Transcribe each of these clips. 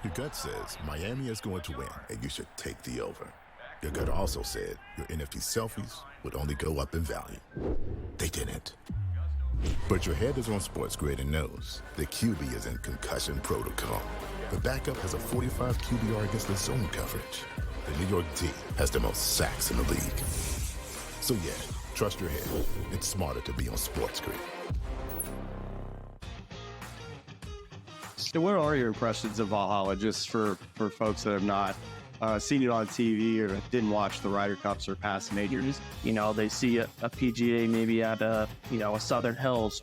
Your gut says Miami is going to win, and you should take the over. Your gut also said your NFT selfies would only go up in value. They didn't. But your head is on SportsGrid and knows the QB is in concussion protocol. The backup has a 45 QBR against the zone coverage. The New York D has the most sacks in the league. So yeah, trust your head. It's smarter to be on SportsGrid. So what are your impressions of Valhalla, just for folks that have not seen it on TV or didn't watch the Ryder Cups or past majors? You know, they see a PGA maybe at a Southern Hills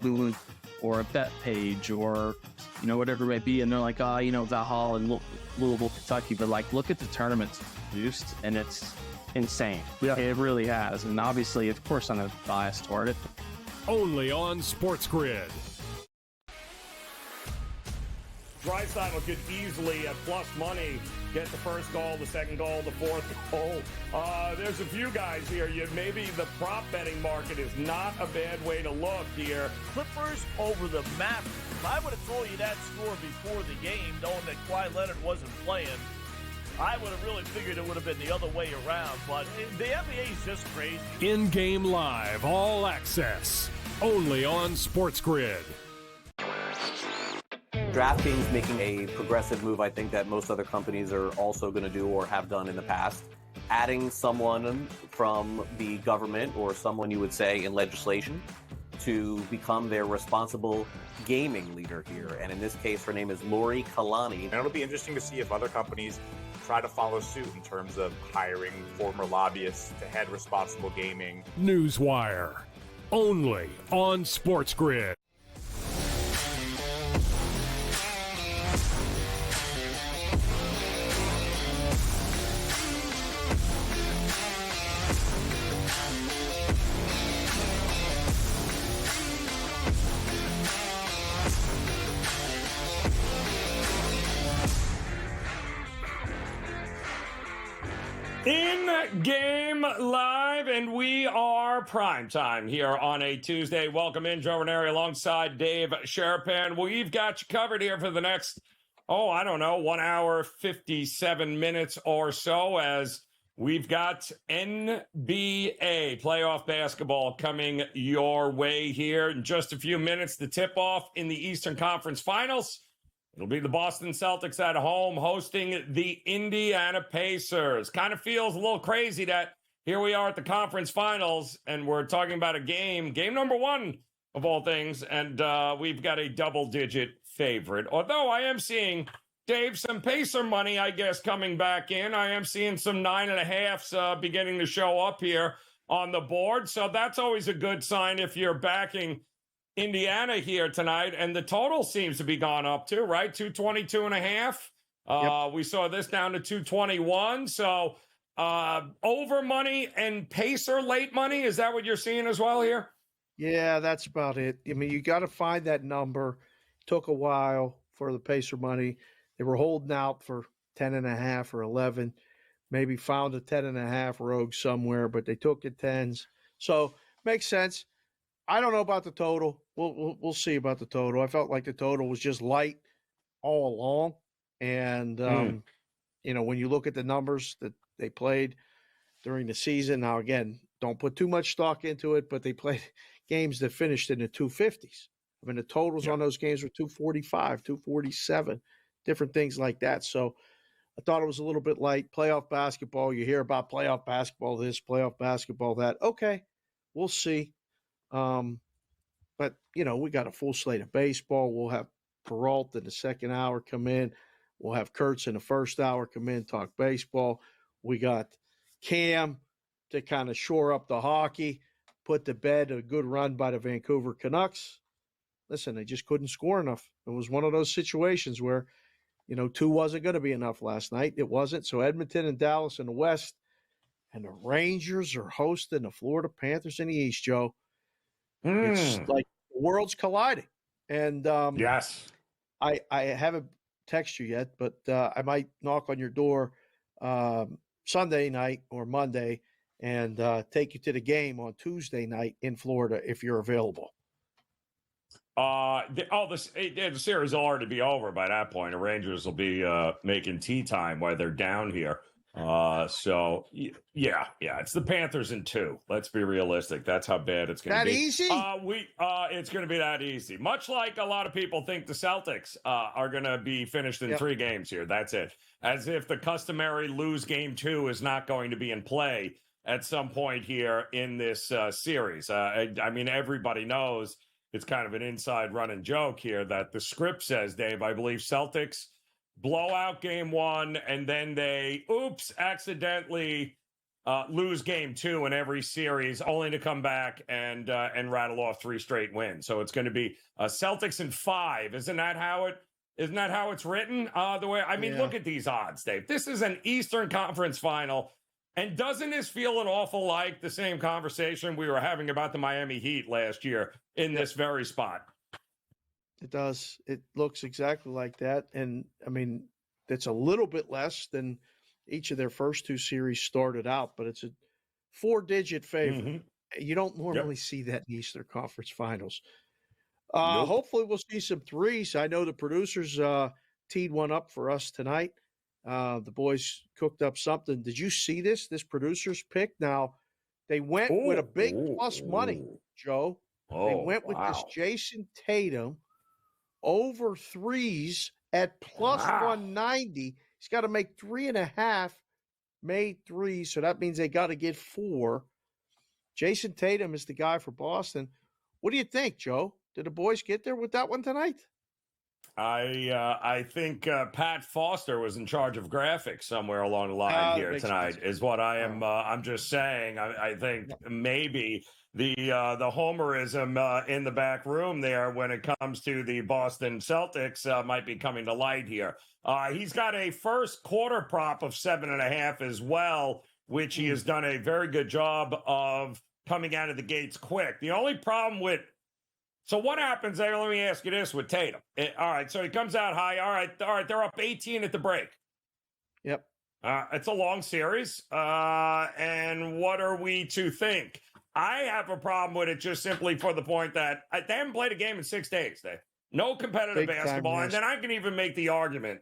or a Bet Page or, whatever it might be. And they're like, Valhalla and Louisville, Kentucky. But like, look at the tournaments produced and it's insane. Yeah. It really has. And obviously, of course, I'm biased toward it. Only on SportsGrid. Drysdale could easily, at plus money, get the first goal, the second goal, the fourth goal. There's a few guys here. Maybe the prop betting market is not a bad way to look here. Clippers over the Mavericks. If I would have told you that score before the game, knowing that Kawhi Leonard wasn't playing, I would have really figured it would have been the other way around. But the NBA is just crazy. InGame Live, all access, only on SportsGrid. DraftKings making a progressive move, I think, that most other companies are also going to do or have done in the past. Adding someone from the government or someone you would say in legislation to become their responsible gaming leader here. And in this case, her name is Lori Kalani. And it'll be interesting to see if other companies try to follow suit in terms of hiring former lobbyists to head responsible gaming. Newswire, only on SportsGrid. In-game live, and we are primetime here on a Tuesday. Welcome in, Joe Raineri alongside Dave Sharapan. We've got you covered here for the next, 1 hour, 57 minutes or so, as we've got NBA playoff basketball coming your way here in just a few minutes. The tip-off in the Eastern Conference Finals. It'll be the Boston Celtics at home hosting the Indiana Pacers. Kind of feels a little crazy that here we are at the conference finals and we're talking about a game number one of all things, and we've got a double-digit favorite. Although I am seeing, Dave, some Pacer money, I guess, coming back in. I am seeing some 9.5s beginning to show up here on the board. So that's always a good sign if you're backing Indiana here tonight, and the total seems to be gone up too, right? 222.5. Yep. We saw this down to 221. So over money and Pacer late money. Is that what you're seeing as well here? Yeah, that's about it. I mean, you got to find that number. Took a while for the Pacer money. They were holding out for 10.5 or 11. Maybe found a 10.5 rogue somewhere, but they took the 10s. So makes sense. I don't know about the total. We'll see about the total. I felt like the total was just light all along. And, when you look at the numbers that they played during the season, now, again, don't put too much stock into it, but they played games that finished in the 250s. I mean, the totals on those games were 245, 247, different things like that. So I thought it was a little bit light. Playoff basketball, you hear about playoff basketball this, playoff basketball that. Okay, we'll see. But, we got a full slate of baseball. We'll have Peralta in the second hour come in. We'll have Kurtz in the first hour come in, talk baseball. We got Cam to kind of shore up the hockey, put to bed a good run by the Vancouver Canucks. Listen, they just couldn't score enough. It was one of those situations where, 2 wasn't going to be enough last night. It wasn't. So Edmonton and Dallas in the West, and the Rangers are hosting the Florida Panthers in the East, Joe. It's like the world's colliding. And yes, I haven't texted you yet, but I might knock on your door Sunday night or Monday and take you to the game on Tuesday night in Florida if you're available. The series will already be over by that point. The Rangers will be making tea time while they're down here. Yeah, it's the Panthers in 2. Let's be realistic. That's how bad it's going to be. That easy? It's going to be that easy. Much like a lot of people think the Celtics are going to be finished in 3 games here. That's it. As if the customary lose game 2 is not going to be in play at some point here in this series. I mean, everybody knows it's kind of an inside running joke here that the script says, Dave, I believe Celtics blow out game 1, and then they, accidentally lose game 2 in every series, only to come back and rattle off 3 straight wins. So it's going to be Celtics in 5. Isn't that how it's written? Look at these odds, Dave. This is an Eastern Conference final. And doesn't this feel an awful like the same conversation we were having about the Miami Heat last year in this very spot? It does. It looks exactly like that. And, I mean, it's a little bit less than each of their first 2 series started out, but it's a 4-digit favorite. Mm-hmm. You don't normally see that in Eastern Conference Finals. Nope. Hopefully we'll see some threes. I know the producers teed one up for us tonight. The boys cooked up something. Did you see this producer's pick? Now, they went with a big plus money, Joe. They went with this Jason Tatum over threes at plus 190. He's got to make 3.5 made threes, so that means they got to get 4. Jason Tatum is the guy for Boston. What do you think, Joe? Did the boys get there with that one tonight? I think Pat Foster was in charge of graphics somewhere along the line here tonight. Sense. Is what I am. I'm just saying. I think maybe the homerism in the back room there when it comes to the Boston Celtics might be coming to light here. He's got a first quarter prop of 7.5 as well, which he has done a very good job of coming out of the gates quick. The only problem with So what happens there? Let me ask you this with Tatum. All right, so he comes out high. All right, they're up 18 at the break. Yep. It's a long series. And what are we to think? I have a problem with it just simply for the point that they haven't played a game in 6 days. No competitive basketball. And then I can even make the argument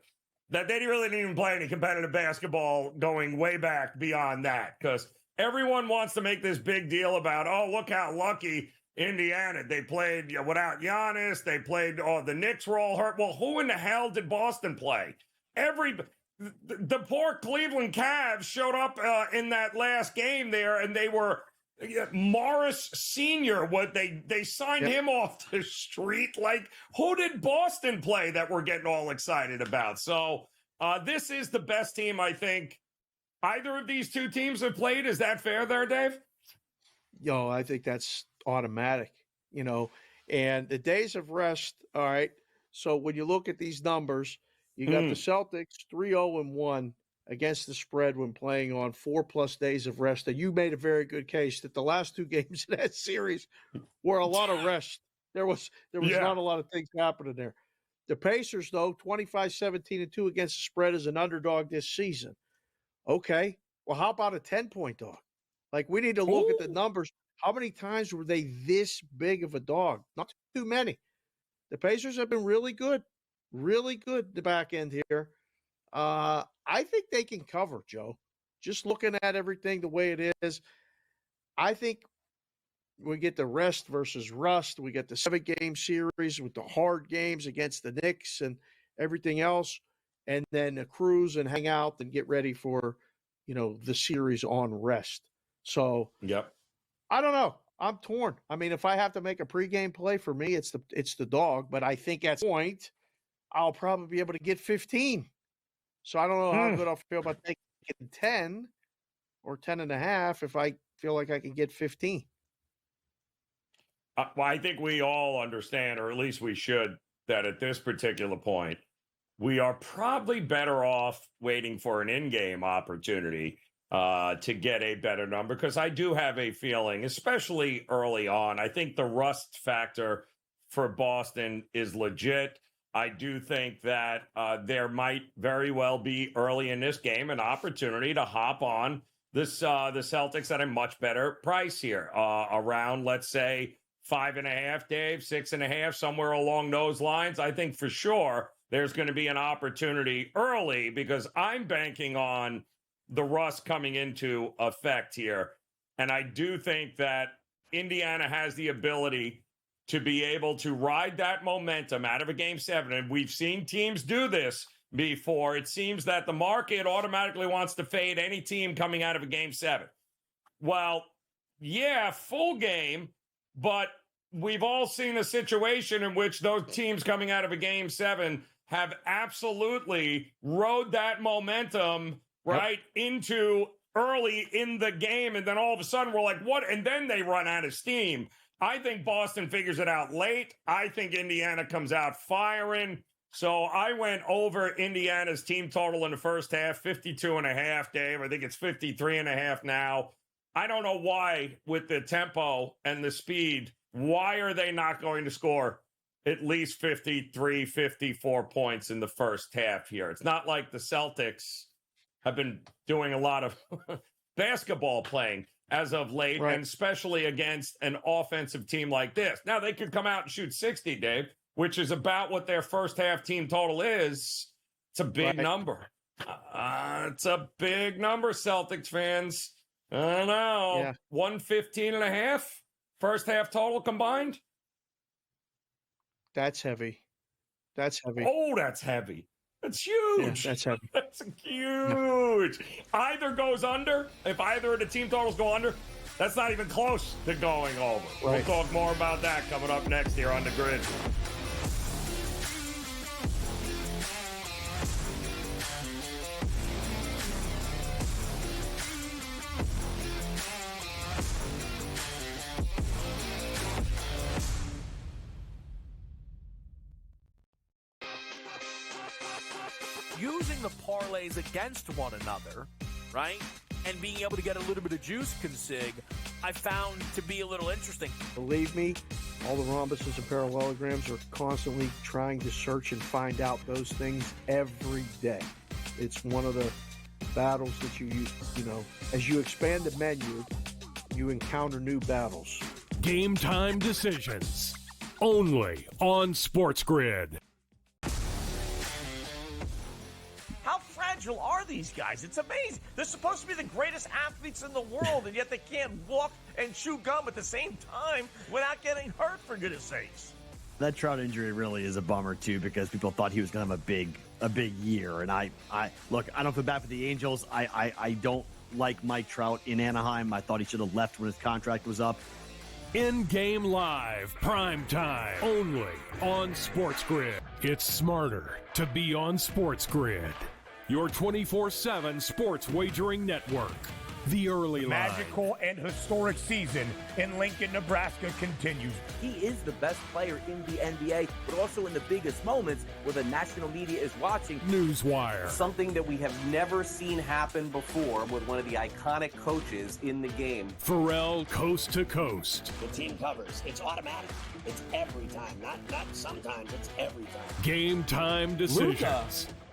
that they really didn't even play any competitive basketball going way back beyond that, because everyone wants to make this big deal about, oh, look how lucky Indiana. They played without Giannis. They played, the Knicks were all hurt. Well, who in the hell did Boston play? The poor Cleveland Cavs showed up in that last game there, and they were Morris Sr. They signed him off the street. Like, who did Boston play that we're getting all excited about? So this is the best team I think either of these two teams have played. Is that fair there, Dave? Yo, I think that's automatic, and the days of rest. All right. So when you look at these numbers, you got the Celtics 3-0-1 against the spread when playing on 4+ days of rest. And you made a very good case that the last 2 games in that series were a lot of rest. There was not a lot of things happening there. The Pacers, though, 25-17-2 against the spread as an underdog this season. Okay. Well, how about a 10-point dog? Like, we need to look at the numbers. How many times were they this big of a dog? Not too many. The Pacers have been really good the back end here. I think they can cover, Joe. Just looking at everything the way it is, I think we get the rest versus rust. We get the 7-game series with the hard games against the Knicks and everything else, and then a cruise and hang out and get ready for, the series on rest. So, I don't know. I'm torn. I mean, if I have to make a pregame play, for me, it's the dog. But I think at this point, I'll probably be able to get 15. So I don't know how good I'll feel about taking 10 or 10.5 if I feel like I can get 15. Well, I think we all understand, or at least we should, that at this particular point, we are probably better off waiting for an in-game opportunity to get a better number, because I do have a feeling, especially early on, I think the rust factor for Boston is legit. I do think that there might very well be early in this game an opportunity to hop on the Celtics at a much better price here, around, let's say, 5.5, Dave, 6.5, somewhere along those lines. I think for sure there's going to be an opportunity early because I'm banking on the rust coming into effect here. And I do think that Indiana has the ability to be able to ride that momentum out of a Game 7. And we've seen teams do this before. It seems that the market automatically wants to fade any team coming out of a Game 7. Well, yeah, full game, but we've all seen a situation in which those teams coming out of a Game 7 have absolutely rode that momentum right into early in the game. And then all of a sudden we're like, what? And then they run out of steam. I think Boston figures it out late. I think Indiana comes out firing. So I went over Indiana's team total in the first half, 52.5, Dave. I think it's 53.5 now. I don't know why, with the tempo and the speed, why are they not going to score at least 53, 54 points in the first half here? It's not like the Celtics have been doing a lot of basketball playing as of late, and especially against an offensive team like this. Now, they could come out and shoot 60, Dave, which is about what their first half team total is. It's a big number. It's a big number, Celtics fans. I don't know. Yeah. 115.5 first half total combined. That's heavy. That's heavy. Oh, that's heavy. That's huge. Yeah, that's heavy. That's huge. Either goes under. If either of the team totals go under, that's not even close to going over. We'll talk more about that coming up next here on The Grid. Using the parlays against one another, right, and being able to get a little bit of juice consig, I found to be a little interesting. Believe me, all the rhombuses and parallelograms are constantly trying to search and find out those things every day. It's one of the battles that you know, as you expand the menu, you encounter new battles. Game time decisions, only on SportsGrid. How fragile are these guys? It's amazing. They're supposed to be the greatest athletes in the world, and yet they can't walk and chew gum at the same time without getting hurt, for goodness sakes. That Trout injury really is a bummer, too, because people thought he was going to have a big year. And I look, I don't feel bad for the Angels. I don't like Mike Trout in Anaheim. I thought he should have left when his contract was up. In-game live, prime time, only on SportsGrid. It's smarter to be on SportsGrid. Your 24/7 sports wagering network. The early line. Magical and historic season in Lincoln, Nebraska continues. He is the best player in the NBA, but also in the biggest moments where the national media is watching. Newswire. Something that we have never seen happen before with one of the iconic coaches in the game. Pharrell coast to coast. The team covers. It's automatic. It's every time. Not sometimes. It's every time. Game time decisions. Luka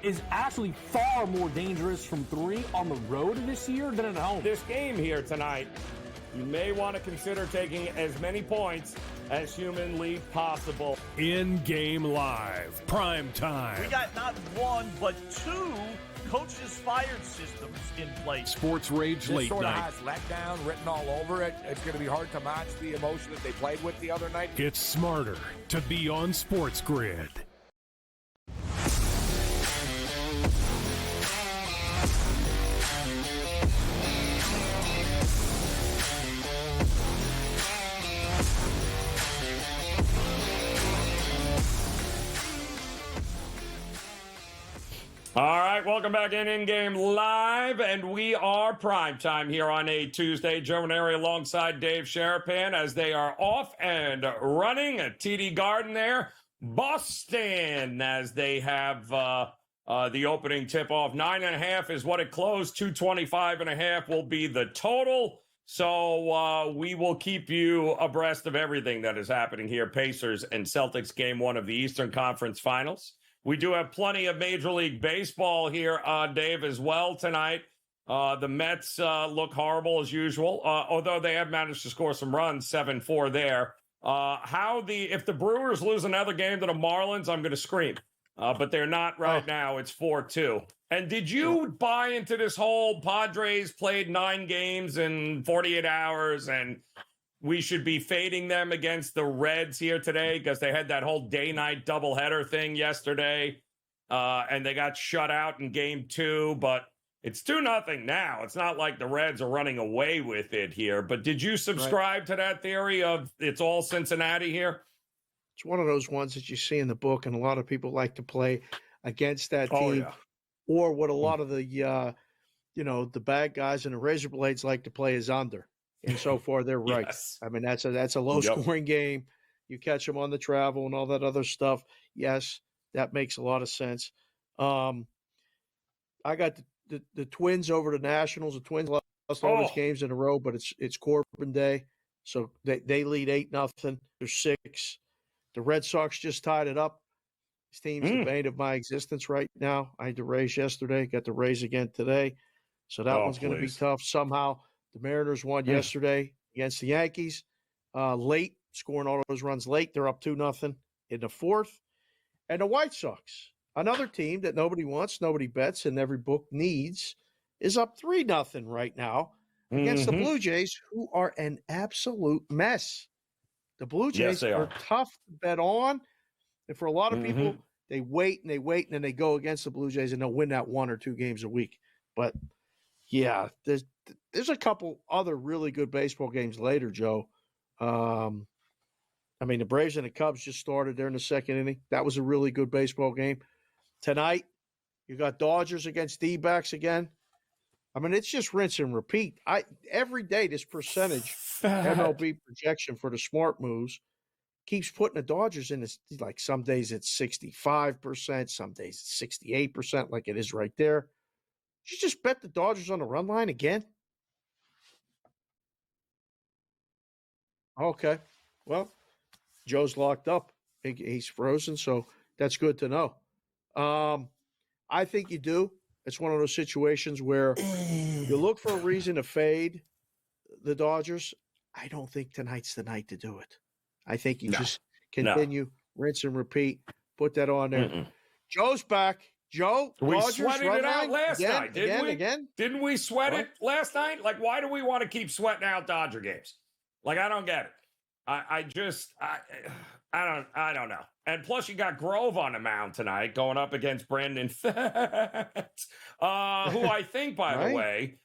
is actually far more dangerous from three on the road this year than at home. This game here tonight, you may want to consider taking as many points as humanly possible. In-game live, prime time. We got not one, but two coaches fired systems in place. Sports Rage This late sort of night. has letdown written all over it. It's going to be hard to match the emotion that they played with the other night. It's smarter to be on SportsGrid. All right, welcome back in-game live, and we are primetime here on a Tuesday. Joe Raineri alongside Dave Sharapan as they are off and running at TD Garden there. Boston, as they have the opening tip-off. 9.5 is what it closed. 225.5 will be the total. So we will keep you abreast of everything that is happening here. Pacers and Celtics game one of the Eastern Conference Finals. We do have plenty of Major League Baseball here, Dave, as well tonight. The Mets look horrible as usual, although they have managed to score some runs, 7-4 there. If the Brewers lose another game to the Marlins, I'm going to scream. But they're not right now. It's 4-2. And did you buy into this whole Padres played 9 games in 48 hours and we should be fading them against the Reds here today because they had that whole day-night doubleheader thing yesterday, and they got shut out in game 2, but it's 2-0 now. It's not like the Reds are running away with it here, but did you subscribe to that theory of it's all Cincinnati here? It's one of those ones that you see in the book, and a lot of people like to play against that team, or what a lot of the, the bad guys and the Razor Blades like to play is under. And so far, they're right. Yes. I mean, that's a low-scoring game. You catch them on the travel and all that other stuff. Yes, that makes a lot of sense. I got the Twins over the Nationals. The Twins lost all those games in a row, but it's Corbin Day, so they lead 8-0. There's 6. The Red Sox just tied it up. This team's the bane of my existence right now. I had the Rays yesterday, got the Rays again today, so that one's going to be tough. Somehow the Mariners won yesterday against the Yankees late, scoring all those runs late. They're up 2-0 in the 4th. And the White Sox, another team that nobody wants, nobody bets, and every book needs, is up 3-0 right now against the Blue Jays, who are an absolute mess. The Blue Jays are tough to bet on. And for a lot of people, they wait, and then they go against the Blue Jays, and they'll win that 1 or 2 games a week. But, yeah, there's a couple other really good baseball games later, Joe. I mean, the Braves and the Cubs just started there in the 2nd inning. That was a really good baseball game. Tonight, you got Dodgers against D-backs again. I mean, it's just rinse and repeat. Every day, this percentage MLB projection for the smart moves keeps putting the Dodgers in. Like some days it's 65%, some days it's 68%, like it is right there. Did you just bet the Dodgers on the run line again? Okay. Well, Joe's locked up. He's frozen, so that's good to know. I think you do. It's one of those situations where you look for a reason to fade the Dodgers. I don't think tonight's the night to do it. I think you just continue, rinse and repeat, put that on there. Joe's back. Joe, we Dodgers, sweated it out last night, didn't we? Again? Didn't we sweat it last night? Like, why do we want to keep sweating out Dodger games? Like, I don't get it. I don't know. And plus, you got Grove on the mound tonight going up against Brandon Fett, who I think, by the way,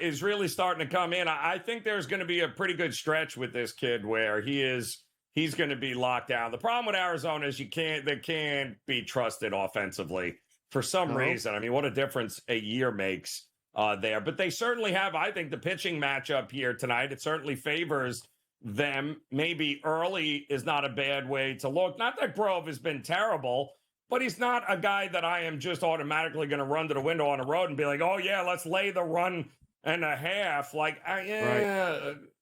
is really starting to come in. I think there's going to be a pretty good stretch with this kid where he's going to be locked down. The problem with Arizona is they can't be trusted offensively for some reason. I mean, what a difference a year makes there. But they certainly have, I think, the pitching matchup here tonight. It certainly favors them. Maybe early is not a bad way to look. Not that Grove has been terrible, but he's not a guy that I am just automatically going to run to the window on the road and be like, oh, yeah, let's lay the 1.5. Like,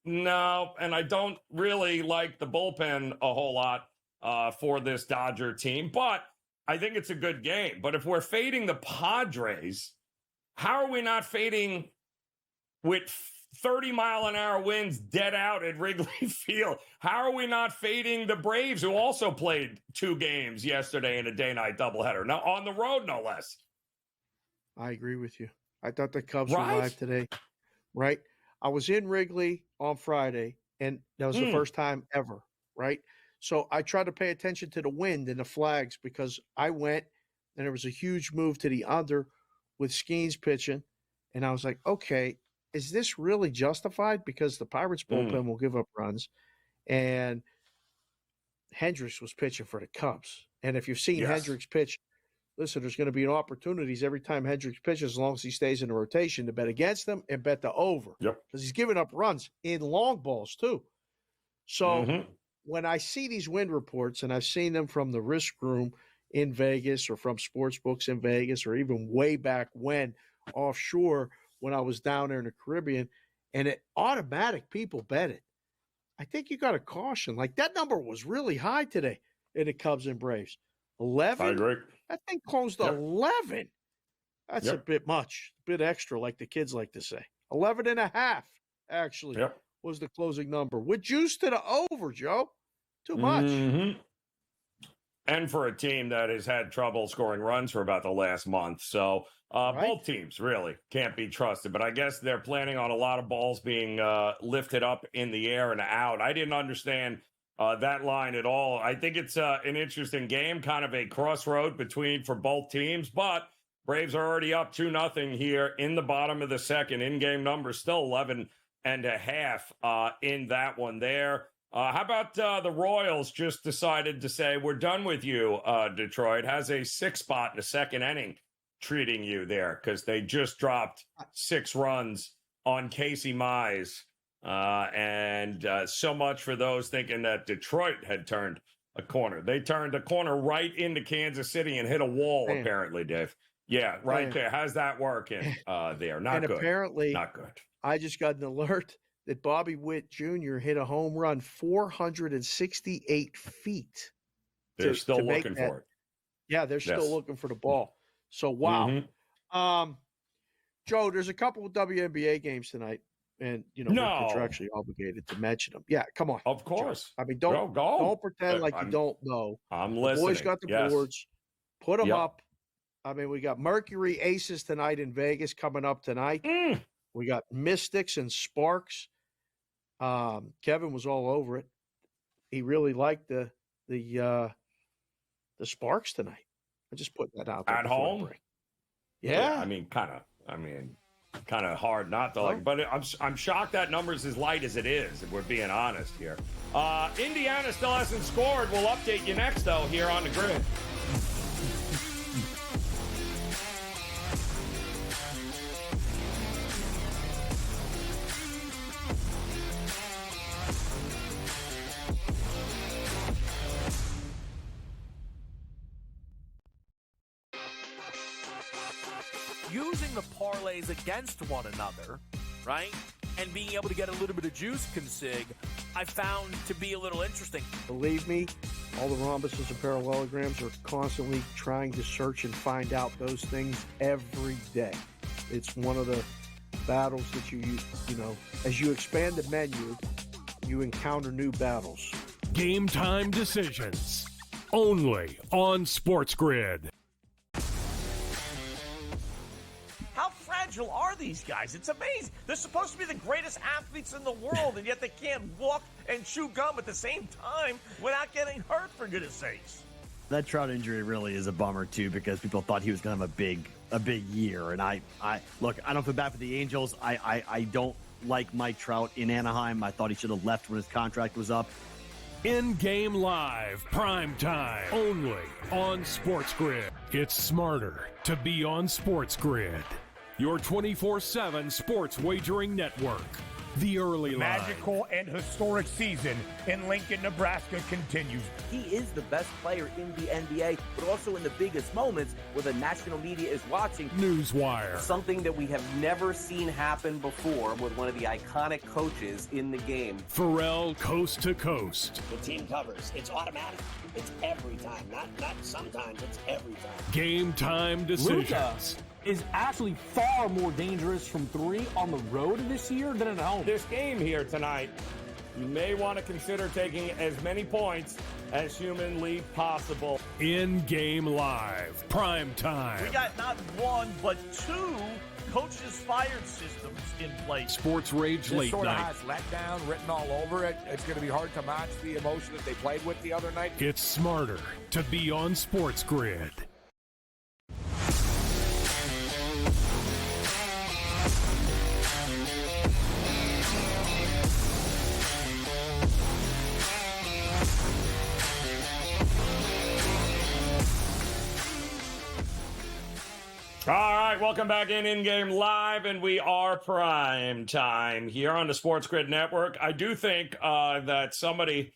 no. And I don't really like the bullpen a whole lot for this Dodger team, but I think it's a good game. But if we're fading the Padres, how are we not fading with 30-mile-an-hour winds dead out at Wrigley Field? How are we not fading the Braves, who also played 2 games yesterday in a day-night doubleheader? Now, on the road, no less. I agree with you. I thought the Cubs were live today, right? I was in Wrigley on Friday, and that was the first time ever, right? So I tried to pay attention to the wind and the flags because I went, and there was a huge move to the under with Skeens pitching, and I was like, okay, is this really justified? Because the Pirates bullpen will give up runs, and Hendricks was pitching for the Cubs. And if you've seen Hendricks pitch, listen, there's going to be opportunities every time Hendricks pitches, as long as he stays in the rotation, to bet against them and bet the over. Because he's giving up runs in long balls too. So when I see these wind reports, and I've seen them from the risk room in Vegas or from sports books in Vegas or even way back when offshore when I was down there in the Caribbean, and it automatic people bet it. I think you got to caution. Like, that number was really high today in the Cubs and Braves. 11? I agree. That thing closed 11. That's a bit much, a bit extra, like the kids like to say. 11.5, actually, was the closing number. With juice to the over, Joe. Too much. Mm-hmm. And for a team that has had trouble scoring runs for about the last month. So both teams really can't be trusted. But I guess they're planning on a lot of balls being lifted up in the air and out. I didn't understand that line at all. I think it's an interesting game, kind of a crossroad for both teams. But Braves are already up 2-0 here in the bottom of the second. In-game numbers still 11.5 in that one there. How about the Royals just decided to say, we're done with you, Detroit. Has a 6 spot in the second inning treating you there because they just dropped 6 runs on Casey Mize. And so much for those thinking that Detroit had turned a corner. They turned a corner right into Kansas City and hit a wall, apparently, Dave. Yeah, right there. How's that working there? Not and good. Apparently, not good. I just got an alert that Bobby Witt Jr. hit a home run 468 feet. They're still looking for it. Yeah, they're still looking for the ball. So, wow. Mm-hmm. Joe, there's a couple of WNBA games tonight, and, we're contractually obligated to mention them. Yeah, come on. Of course. Joe. I mean, don't pretend like you don't know. I'm listening. The boys got the boards. Put them up. I mean, we got Mercury Aces tonight in Vegas coming up tonight. We got Mystics and Sparks. Kevin was all over it. He really liked the Sparks tonight. I just put that out there at home. Yeah. I mean, kind of hard not to like, but I'm shocked that number's as light as it is, if we're being honest here. Indiana still hasn't scored. We'll update you next, though, here on the Grid. Using the parlays against one another, right? And being able to get a little bit of juice consig, I found to be a little interesting. Believe me, all the rhombuses and parallelograms are constantly trying to search and find out those things every day. It's one of the battles that you as you expand the menu, you encounter new battles. Game time decisions, only on SportsGrid. How fragile are these guys? It's amazing. They're supposed to be the greatest athletes in the world, and yet they can't walk and chew gum at the same time without getting hurt, for goodness sakes. That Trout injury really is a bummer, too, because people thought he was going to have a big year. And I look, I don't feel bad for the Angels. I don't like Mike Trout in Anaheim. I thought he should have left when his contract was up. In-game live, prime time, only on SportsGrid. It's smarter to be on SportsGrid. Your 24/7 sports wagering network. The early line. Magical and historic season in Lincoln, Nebraska continues. He is the best player in the NBA, but also in the biggest moments where the national media is watching. Newswire. Something that we have never seen happen before with one of the iconic coaches in the game. Pharrell, coast to coast. The team covers. It's automatic. It's every time. Not sometimes. It's every time. Game time decisions. Luka is actually far more dangerous from 3 on the road this year than at home. This game here tonight, you may want to consider taking as many points as humanly possible. In-game live, prime time. We got not one, but 2 coaches fired systems in place. Sports Rage This late sort of night. has letdown written all over it. It's going to be hard to match the emotion that they played with the other night. It's smarter to be on SportsGrid. All right, welcome back in-game live, and we are prime time here on the SportsGrid Network. I do think that somebody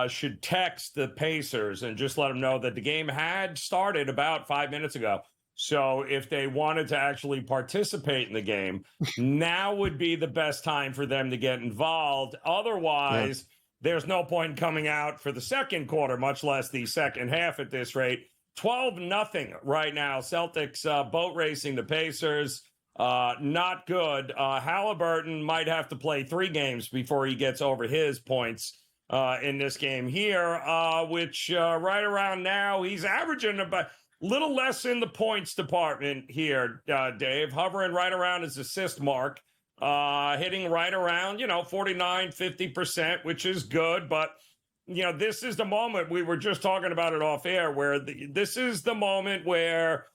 should text the Pacers and just let them know that the game had started about 5 minutes ago. So if they wanted to actually participate in the game, now would be the best time for them to get involved. Otherwise, there's no point coming out for the second quarter, much less the second half at this rate. 12-0 right now. Celtics boat racing the Pacers. Not good. Halliburton might have to play 3 games before he gets over his points in this game here, which right around now he's averaging about little less in the points department here, Dave, hovering right around his assist mark, hitting right around, 49, 50%, which is good. But, this is the moment we were just talking about it off air where this is the moment where,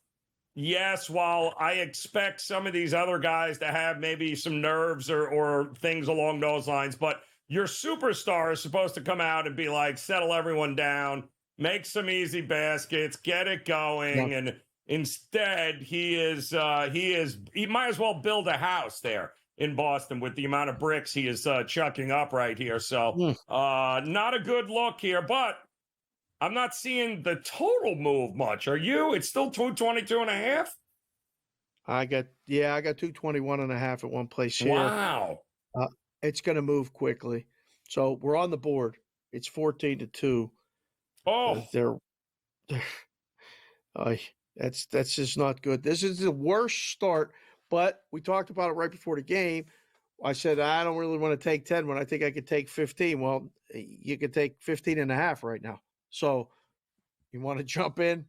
yes, while I expect some of these other guys to have maybe some nerves or things along those lines, but your superstar is supposed to come out and be like, settle everyone down, make some easy baskets, get it going. Yeah. And instead he might as well build a house there in Boston with the amount of bricks he is chucking up right here. So not a good look here, but I'm not seeing the total move much. Are you? It's still 222.5. I got 221.5 at one place here. Wow. It's going to move quickly. So we're on the board. It's 14-2. Oh, that's just not good. This is the worst start. But we talked about it right before the game. I said, I don't really want to take 10 when I think I could take 15. Well, you could take 15.5 right now. So you want to jump in.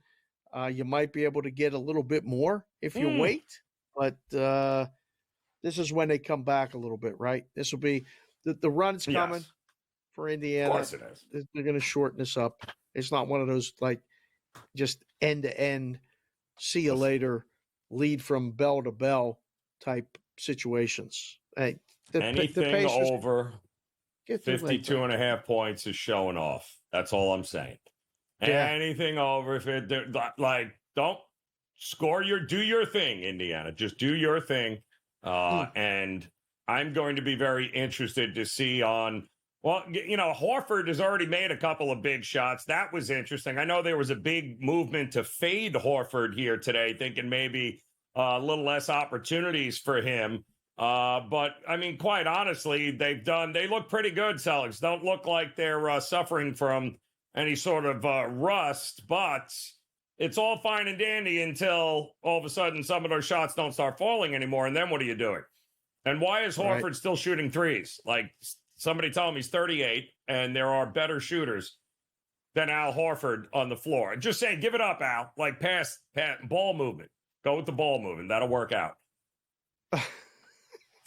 You might be able to get a little bit more if you wait. But this is when they come back a little bit, right? This will be the run's coming for Indiana. Of course it is. They're going to shorten this up. It's not one of those, just end-to-end, see you later, lead from bell to bell type situations. Hey, anything over 52.5 points is showing off. That's all I'm saying. Yeah. Anything over, don't score do your thing, Indiana. Just do your thing. And I'm going to be very interested to see Horford has already made a couple of big shots. That was interesting. I know there was a big movement to fade Horford here today, thinking maybe a little less opportunities for him. But I mean, quite honestly, they look pretty good. Celtics don't look like they're suffering from any sort of rust, but it's all fine and dandy until all of a sudden some of those shots don't start falling anymore. And then what are you doing? And why is Horford still shooting threes? Somebody tell him he's 38 and there are better shooters than Al Horford on the floor. Just saying, give it up, Al. Pass, ball movement. Go with the ball movement. That'll work out.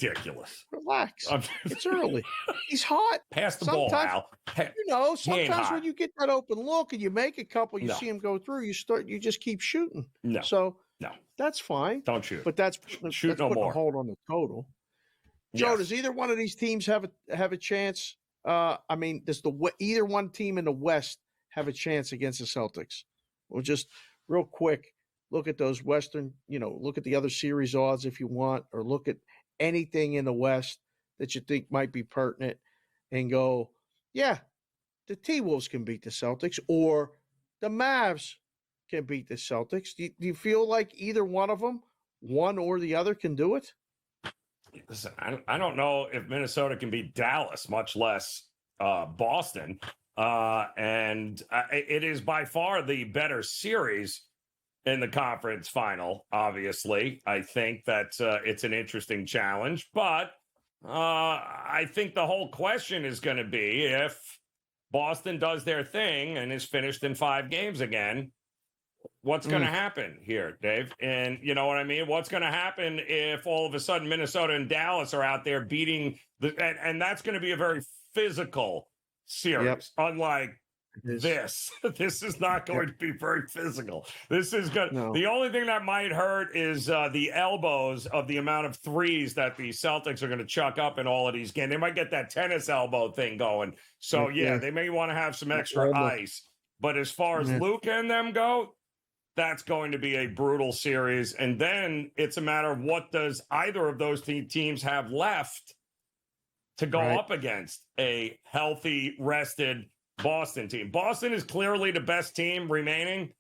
Ridiculous. Relax. It's early. He's hot. Pass the ball, Al. Sometimes when you get that open look and you make a couple, you see him go through, you just keep shooting. No. So that's fine. Don't shoot. But that's shoot no more. A hold on the total. Joe, does either one of these teams have a chance? Does either one team in the West have a chance against the Celtics? Well, just real quick, look at those Western, look at the other series odds if you want, or look at anything in the West that you think might be pertinent and go, yeah, the T-Wolves can beat the Celtics or the Mavs can beat the Celtics. Do you feel like either one of them, one or the other, can do it? Listen, I don't know if Minnesota can beat Dallas, much less Boston. And it is by far the better series in the conference final, obviously. I think that it's an interesting challenge. But I think the whole question is going to be if Boston does their thing and is finished in 5 games again, what's going to happen here, Dave? And you know what I mean? What's going to happen if all of a sudden Minnesota and Dallas are out there beating and that's going to be a very physical series, unlike this. This is not going to be very physical. This is good. No. The only thing that might hurt is the elbows of the amount of threes that the Celtics are going to chuck up in all of these games. They might get that tennis elbow thing going. So, they may want to have some extra ice. But as far as Luka and them go, that's going to be a brutal series. And then it's a matter of what does either of those teams have left to go up against a healthy, rested Boston team. Boston is clearly the best team remaining,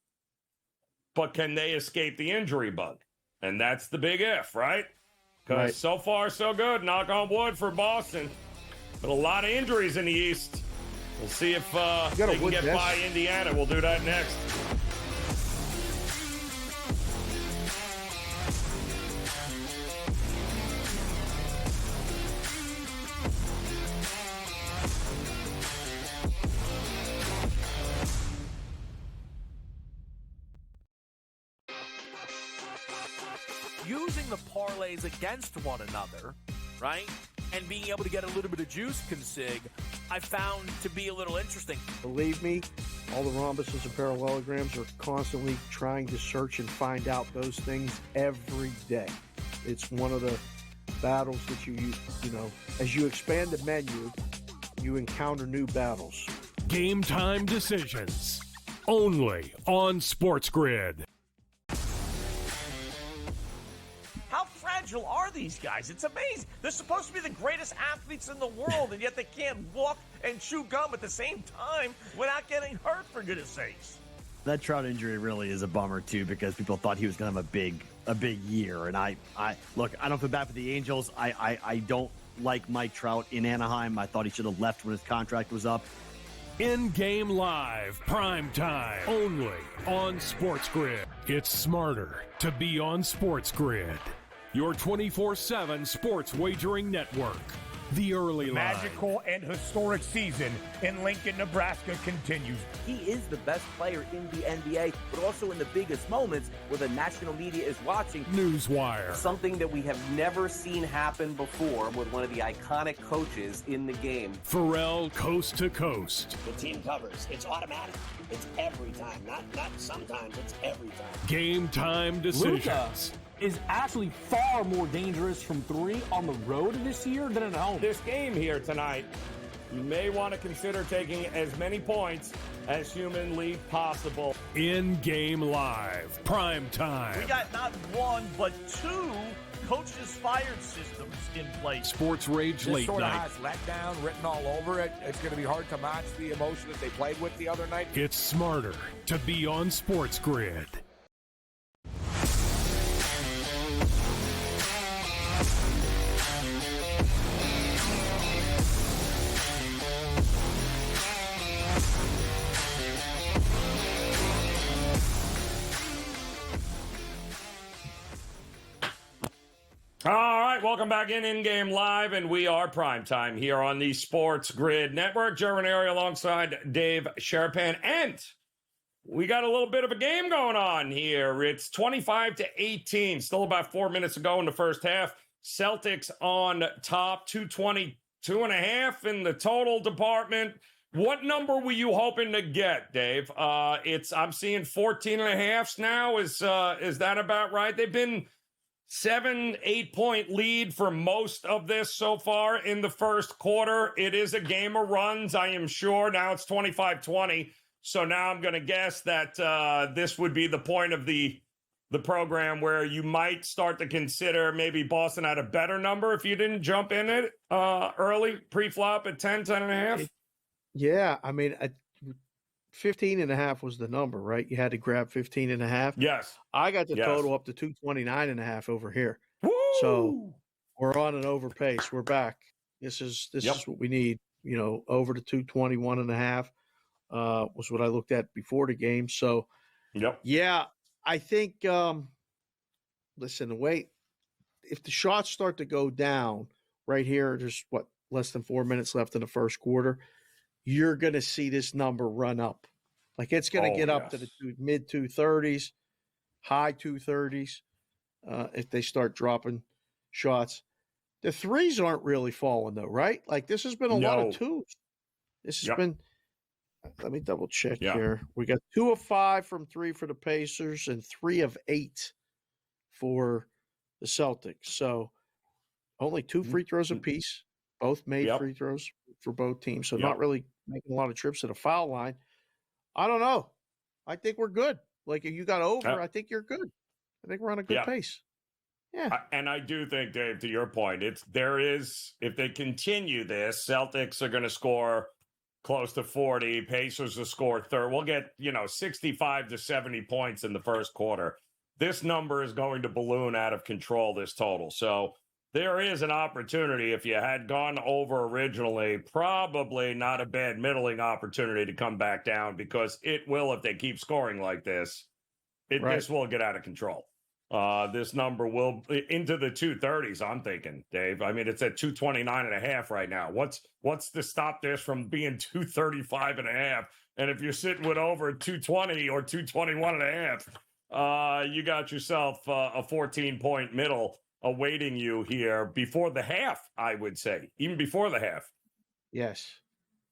but can they escape the injury bug? And that's the big if, right? Because so far, so good. Knock on wood for Boston. But a lot of injuries in the East. We'll see if they can get by Indiana. We'll do that next. using the parlays against one another, right? And being able to get a little bit of juice consig, I found to be a little interesting. Believe me, all the rhombuses and parallelograms are constantly trying to search and find out those things every day. It's one of the battles that you know, as you expand the menu, you encounter new battles. Game time decisions. Only on SportsGrid. How fragile are these guys? It's amazing. They're supposed to be the greatest athletes in the world, and yet they can't walk and chew gum at the same time without getting hurt, for goodness sakes. That Trout injury really is a bummer too, because people thought he was going to have a big year. And I look, I don't feel bad for the Angels. I don't like Mike Trout in Anaheim. I thought he should have left when his contract was up. InGame Live, prime time, only on SportsGrid. It's smarter to be on SportsGrid. Your 24/7 sports wagering network. The early line. Magical and historic season in Lincoln, Nebraska continues. He is the best player in the NBA, but also in the biggest moments where the national media is watching. Newswire. Something that we have never seen happen before with one of the iconic coaches in the game. Pharrell, coast to coast. The team covers. It's automatic. It's every time. Not sometimes. It's every time. Game time decisions. Luka is actually far more dangerous from three on the road this year than at home. This game here tonight, you may want to consider taking as many points as humanly possible. InGame Live, prime time. We got not one, but two coaches fired systems in place. Sports Rage This Late sort of Night. has letdown written all over it. It's going to be hard to match the emotion that they played with the other night. It's smarter to be on SportsGrid. All right, welcome back InGame Live, and we are primetime here on the Sports Grid Network. Joe Raineri alongside Dave Sharapan, and we got a little bit of a game going on here. It's 25-18, still about 4 minutes to go in the first half. Celtics on top, 222.5 in the total department. What number were you hoping to get, Dave? I'm seeing 14.5 now. Is that about right? They've been 7-8 point lead for most of this so far in the first quarter. It is a game of runs, I am sure. Now it's 25-20. So now I'm going to guess that this would be the point of the program where you might start to consider maybe Boston had a better number if you didn't jump in it early, pre-flop at 10.5. Yeah, I mean, 15.5 was the number, right? You had to grab 15.5. Yes. I got the total up to 229.5 over here. Woo! So we're on an over pace. We're back. This is what we need. You know, over to 221.5 was what I looked at before the game. So yeah, I think listen, the way if the shots start to go down right here, there's less than 4 minutes left in the first quarter. You're going to see this number run up. Like it's going to get up to the mid 230s, high 230s if they start dropping shots. The threes aren't really falling though, right? Like this has been a lot of twos. This has been, let me double check here. We got 2 of 5 from 3 for the Pacers and 3 of 8 for the Celtics. So only 2 free throws apiece. Both made free throws for both teams. So not really making a lot of trips to the foul line. I don't know. I think we're good. Like if you got over, I think you're good. I think we're on a good pace. Yeah. And I do think, Dave, to your point, if they continue this, Celtics are going to score close to 40, Pacers will score 30. We'll get, 65 to 70 points in the first quarter. This number is going to balloon out of control, this total. So there is an opportunity. If you had gone over originally, probably not a bad middling opportunity to come back down because it will, if they keep scoring like this, this will get out of control. This number will into the 230s, I'm thinking, Dave. I mean, it's at 229.5 right now. What's to stop this from being 235.5? And if you're sitting with over 220 or 221.5, you got yourself a 14-point middle awaiting you here before the half, I would say, even before the half. Yes.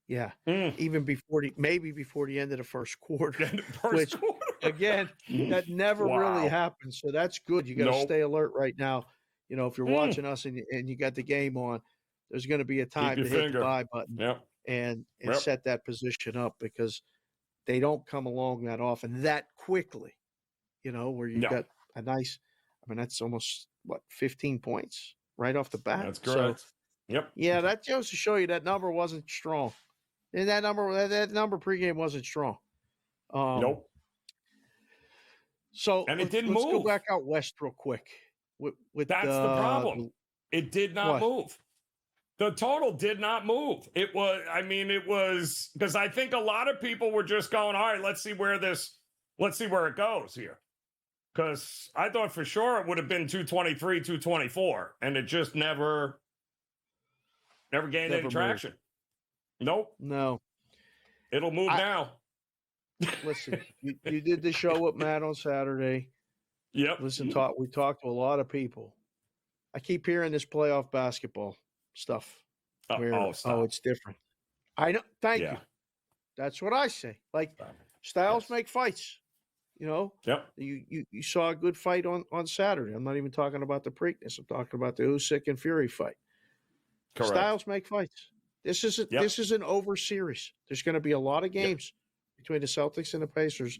Yeah. Even before maybe before the end of the first quarter, which again, that never really happens. So that's good. You got to stay alert right now. You know, if you're watching us and you got the game on, there's going to be a time to hit the buy button and set that position up, because they don't come along that often, that quickly, you know, where you got a nice, I mean, that's almost 15 points right off the bat. That's correct. So, yep. Yeah, that goes to show you that number wasn't strong. And that number pregame wasn't strong. Nope. So and it didn't let's move. go back out west real quick. That's the problem. It did not move. The total did not move. It was because I think a lot of people were just going, all right, let's see where it goes here. Because I thought for sure it would have been 223, 224, and it just never gained any traction. Moved. Nope. No. It'll move now. Listen, you did the show with Matt on Saturday. Yep. Listen, we talked to a lot of people. I keep hearing this playoff basketball stuff. It's different. I know. Thank you. That's what I say. Like, styles make fights. You know? Yep. You saw a good fight on Saturday. I'm not even talking about the Preakness. I'm talking about the Usyk and Fury fight. Correct. Styles make fights. This is an over series. There's going to be a lot of games between the Celtics and the Pacers.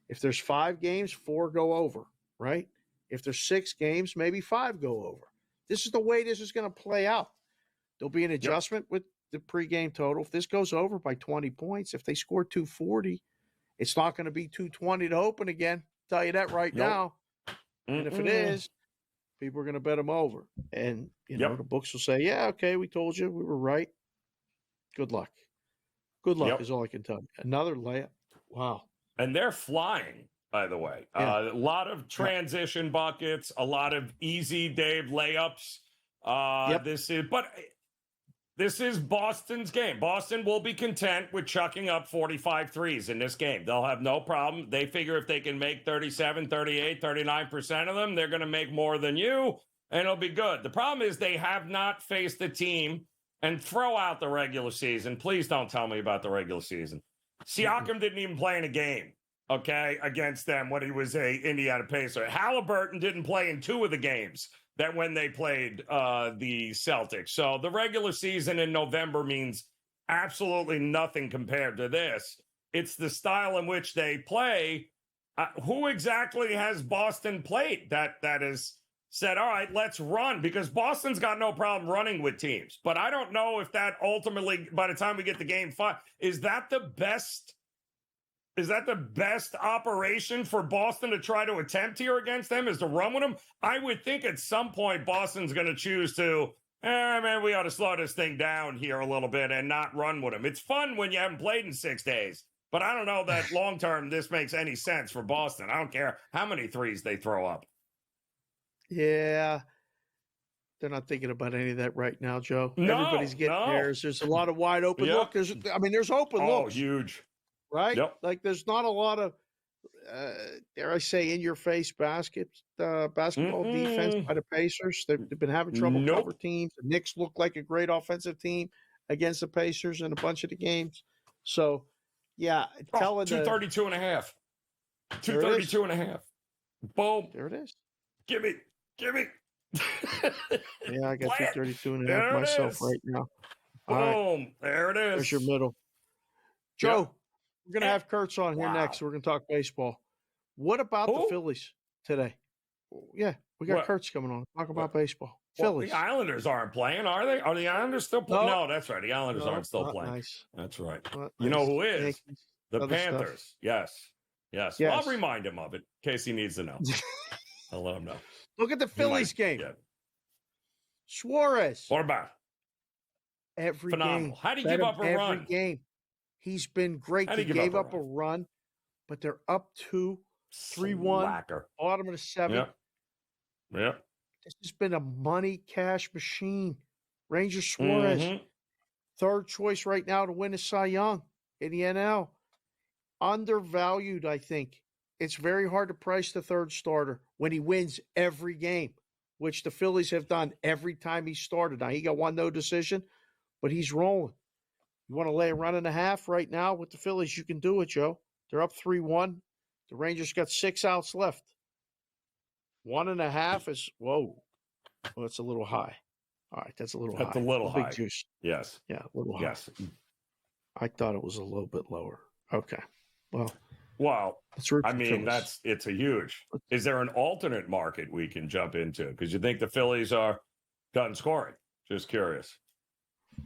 If there's 5 games, 4 go over, right? If there's 6 games, maybe 5 go over. This is the way this is going to play out. There'll be an adjustment with the pregame total. If this goes over by 20 points, if they score 240, it's not going to be 220 to open again. I'll tell you that right now. And if it is, people are going to bet them over. And, you know, the books will say, yeah, okay, we told you. We were right. Good luck. Good luck is all I can tell you. Another layup. Wow. And they're flying, by the way. A lot of transition buckets, a lot of easy Dave layups. This is Boston's game. Boston will be content with chucking up 45 threes in this game. They'll have no problem. They figure if they can make 37, 38, 39% of them, they're going to make more than you, and it'll be good. The problem is they have not faced a team, and throw out the regular season. Please don't tell me about the regular season. Siakam didn't even play in a game, against them when he was a Indiana Pacer. Halliburton didn't play in 2 of the games that when they played the Celtics. So the regular season in November means absolutely nothing compared to this. It's the style in which they play. Who exactly has Boston played that is said, all right, let's run? Because Boston's got no problem running with teams. But I don't know if that ultimately, by the time we get to game 5, is that the best operation for Boston to try to attempt here against them, is to run with them? I would think at some point Boston's going to choose to, man, we ought to slow this thing down here a little bit and not run with them. It's fun when you haven't played in 6 days, but I don't know that long-term this makes any sense for Boston. I don't care how many threes they throw up. Yeah. They're not thinking about any of that right now, Joe. No, everybody's getting theirs. There's a lot of wide open look. There's open looks. Oh, huge. Right? Yep. Like, there's not a lot of, dare I say, in-your-face basketball defense by the Pacers. They've been having trouble cover teams. The Knicks look like a great offensive team against the Pacers in a bunch of the games. So, yeah. 232 and a half. 232 and a half. Boom. There it is. Give me. Yeah, I got 232 and a half myself right now. Boom. Right. There it is. There's your middle. Joe, we're going to have Kurtz on here next. We're going to talk baseball. What about the Phillies today? Yeah, we got Kurtz coming on. Talk about baseball. Phillies. The Islanders aren't playing, are they? Are the Islanders still playing? No, that's right. The Islanders aren't still playing. Nice. That's right. Not you know who is? Yankees, the other Panthers. stuff. Yes. Well, I'll remind him of it in case he needs to know. I'll let him know. Look at the Phillies game. Suarez. What about? Every Phenomenal. game. How do you give up a run? Every game. He's been great. He gave up a run, but they're up 3-1, bottom of the 7th. Yeah. This has been a money cash machine. Ranger Suarez, third choice right now to win a Cy Young in the NL. Undervalued, I think. it's very hard to price the third starter when he wins every game, which the Phillies have done every time he started. Now, he got 1-0 decision, but he's rolling. You want to lay a run and a half right now with the Phillies? You can do it, Joe. They're up 3-1. The Rangers got 6 outs left. 1.5 is, whoa. Well, that's a little high. All right, that's a little high. That's a little high. Big juice. Yes. Yeah, a little high. Yes. I thought it was a little bit lower. Okay. Well, I mean, it's a huge. Is there an alternate market we can jump into? Because you think the Phillies are done scoring. Just curious.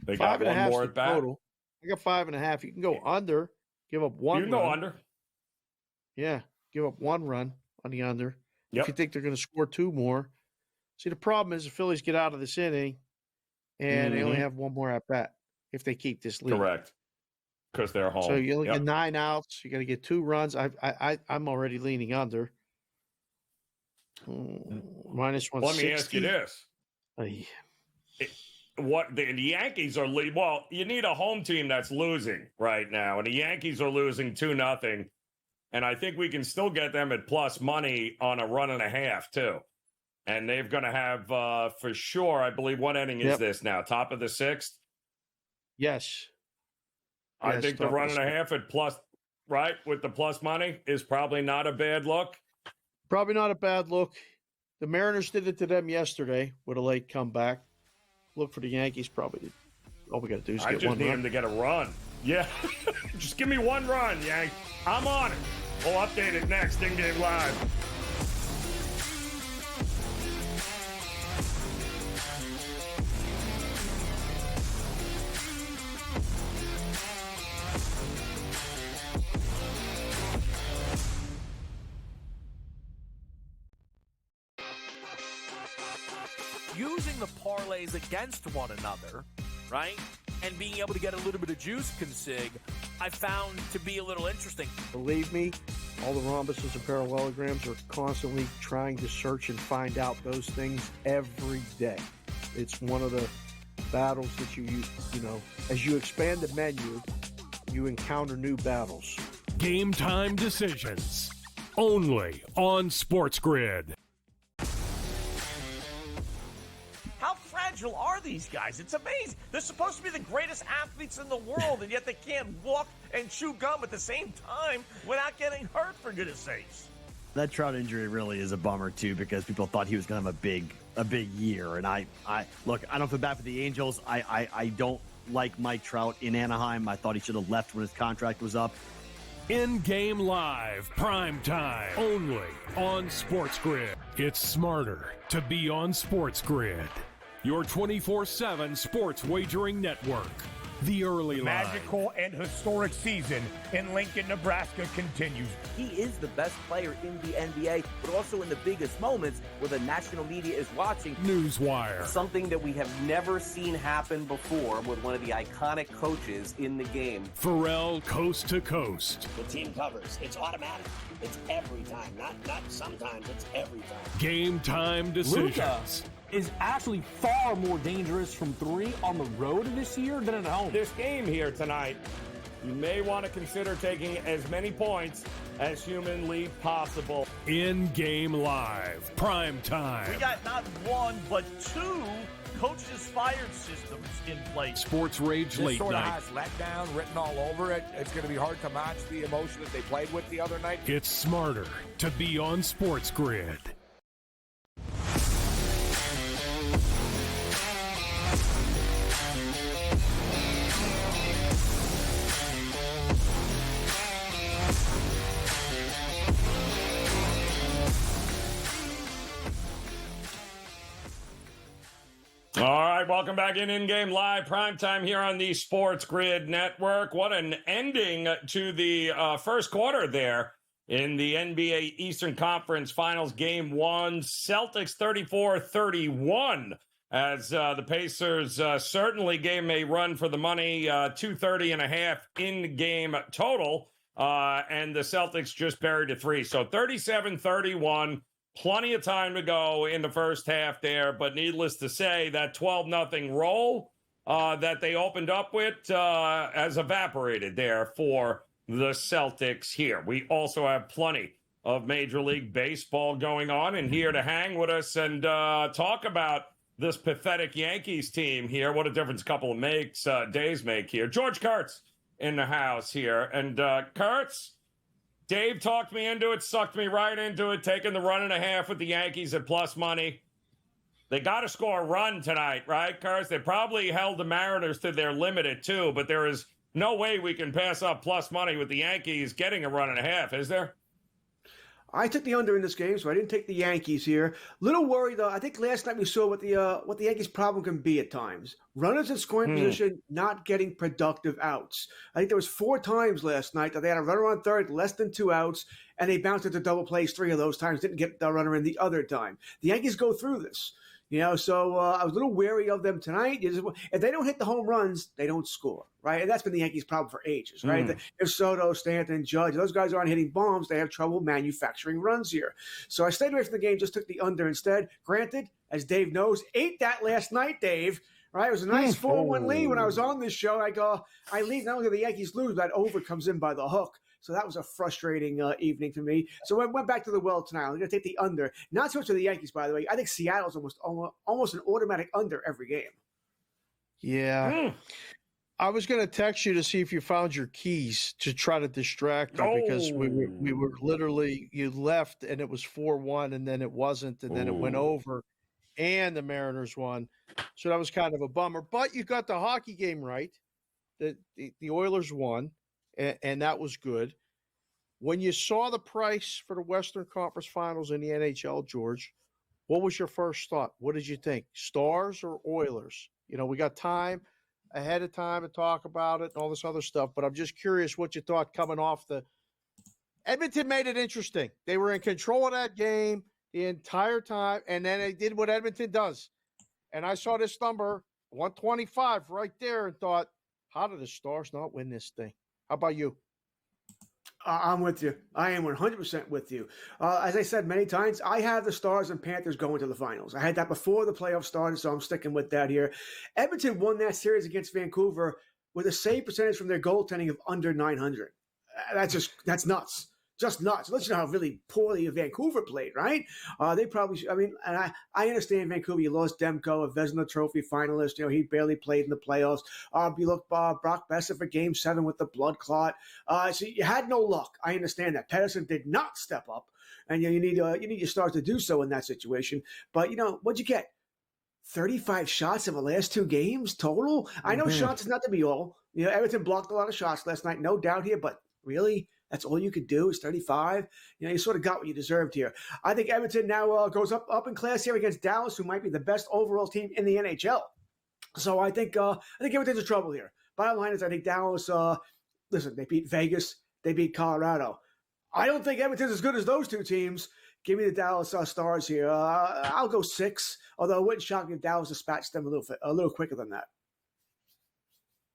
They got one more at bat. Total. I got 5.5. You can go under, give up one. You can go under. Yeah, give up 1 run on the under. Yep. If you think they're going to score 2 more. See, the problem is the Phillies get out of this inning, and they only have 1 more at bat if they keep this lead. Correct. Because they're home. So you only get 9 outs. You got to get 2 runs. I'm already leaning under. Minus 160. Let me ask you this. The Yankees are well, you need a home team that's losing right now, and the Yankees are losing 2-0, and I think we can still get them at plus money on a 1.5 too. And they're going to have for sure. I believe what inning is this now? Top of the 6th. Yes. I think the 1.5 at plus, right, with the plus money is probably not a bad look. Probably not a bad look. The Mariners did it to them yesterday with a late comeback. Look for the Yankees probably. All we got to do is get 1 run. I just need them to get a run. Yeah. Just give me 1 run, Yank. I'm on it. We'll update it next. InGame Live. Using the parlays against one another, right? And being able to get a little bit of juice consig, I found to be a little interesting. Believe me, all the rhombuses and parallelograms are constantly trying to search and find out those things every day. It's one of the battles that you know, as you expand the menu, you encounter new battles. Game time decisions. Only on SportsGrid. How fragile are these guys? It's amazing. They're supposed to be the greatest athletes in the world, and yet they can't walk and chew gum at the same time without getting hurt, for goodness sakes. That Trout injury really is a bummer too, because people thought he was going to have a big year. And I look, I don't feel bad for the Angels. I don't like Mike Trout in Anaheim. I thought he should have left when his contract was up. InGame Live, prime time, only on SportsGrid. It's smarter to be on SportsGrid. Your 24/7 sports wagering network. The early line. Magical and historic season in Lincoln, Nebraska continues. He is the best player in the NBA, but also in the biggest moments where the national media is watching. Newswire. Something that we have never seen happen before with one of the iconic coaches in the game. Pharrell, coast to coast. The team covers. It's automatic. It's every time. Not sometimes. It's every time. Game time decisions. Luka is actually far more dangerous from 3 on the road this year than at home. This game here tonight, you may want to consider taking as many points as humanly possible. InGame Live, prime time. We got not 1, but 2 coaches fired systems in place. Sports Rage This Late sort of Night. has letdown written all over it. It's going to be hard to match the emotion that they played with the other night. It's smarter to be on SportsGrid. All right, welcome back InGame Live, primetime here on the SportsGrid Network. What an ending to the first quarter there in the NBA Eastern Conference Finals Game 1. Celtics 34-31 as the Pacers certainly gave them a run for the money, 230.5 in-game total, and the Celtics just buried a 3. So 37-31. Plenty of time to go in the first half there, but needless to say, that 12-0 roll that they opened up with has evaporated there for the Celtics here. We also have plenty of Major League Baseball going on. And here to hang with us and talk about this pathetic Yankees team here, what a difference a couple of days make here. George Kurtz in the house here. And Kurtz, Dave talked me into it, sucked me right into it, taking the 1.5 with the Yankees at plus money. They got to score a run tonight, right, Kurtz? They probably held the Mariners to their limit at 2, but there is no way we can pass up plus money with the Yankees getting a 1.5, is there? I took the under in this game, so I didn't take the Yankees here. Little worried, though. I think last night we saw what the Yankees' problem can be at times. Runners in scoring position, not getting productive outs. I think there was 4 times last night that they had a runner on third, less than 2 outs, and they bounced into double plays 3 of those times, didn't get the runner in the other time. The Yankees go through this. So I was a little wary of them tonight. If they don't hit the home runs, they don't score, right? And that's been the Yankees' problem for ages, right? If Soto, Stanton, Judge, those guys aren't hitting bombs, they have trouble manufacturing runs here. So I stayed away from the game, just took the under instead. Granted, as Dave knows, ate that last night, Dave. Right? It was a nice 4-1 lead when I was on this show. I leave, not only do the Yankees lose, that over comes in by the hook. So that was a frustrating evening for me. So I went back to the well tonight. I'm going to take the under. Not so much of the Yankees, by the way. I think Seattle's almost an automatic under every game. Yeah. I was going to text you to see if you found your keys to try to distract you because we were literally, you left and it was 4-1 and then it wasn't and then it went over and the Mariners won. So that was kind of a bummer. But you got the hockey game right. The Oilers won. And that was good. When you saw the price for the Western Conference Finals in the NHL, George, what was your first thought? What did you think? Stars or Oilers? We got time ahead of time to talk about it and all this other stuff, but I'm just curious what you thought coming off the – Edmonton made it interesting. They were in control of that game the entire time, and then they did what Edmonton does. And I saw this number, 125, right there and thought, how did the Stars not win this thing? How about you? I'm with you. I am 100% with you. As I said many times, I have the Stars and Panthers going to the finals. I had that before the playoffs started, so I'm sticking with that here. Edmonton won that series against Vancouver with a save percentage from their goaltending of under 900. That's nuts. Just nuts. Let's know how really poorly Vancouver played, right? They probably, and I understand Vancouver. You lost Demko, a Vezina Trophy finalist. He barely played in the playoffs. You look, Brock Besser for Game 7 with the blood clot. So you had no luck. I understand that. Pedersen did not step up, and you need your stars to do so in that situation. But what'd you get? 35 shots in the last 2 games total. I know shots is not the be all. Everton blocked a lot of shots last night, no doubt here. But really. That's all you could do is 35. You sort of got what you deserved here. I think Edmonton now goes up in class here against Dallas, who might be the best overall team in the NHL. So I think Edmonton's in trouble here. Bottom line is I think Dallas, they beat Vegas. They beat Colorado. I don't think Edmonton's as good as those 2 teams. Give me the Dallas Stars here. I'll go 6, although it wouldn't shock me if Dallas dispatched them a little quicker than that.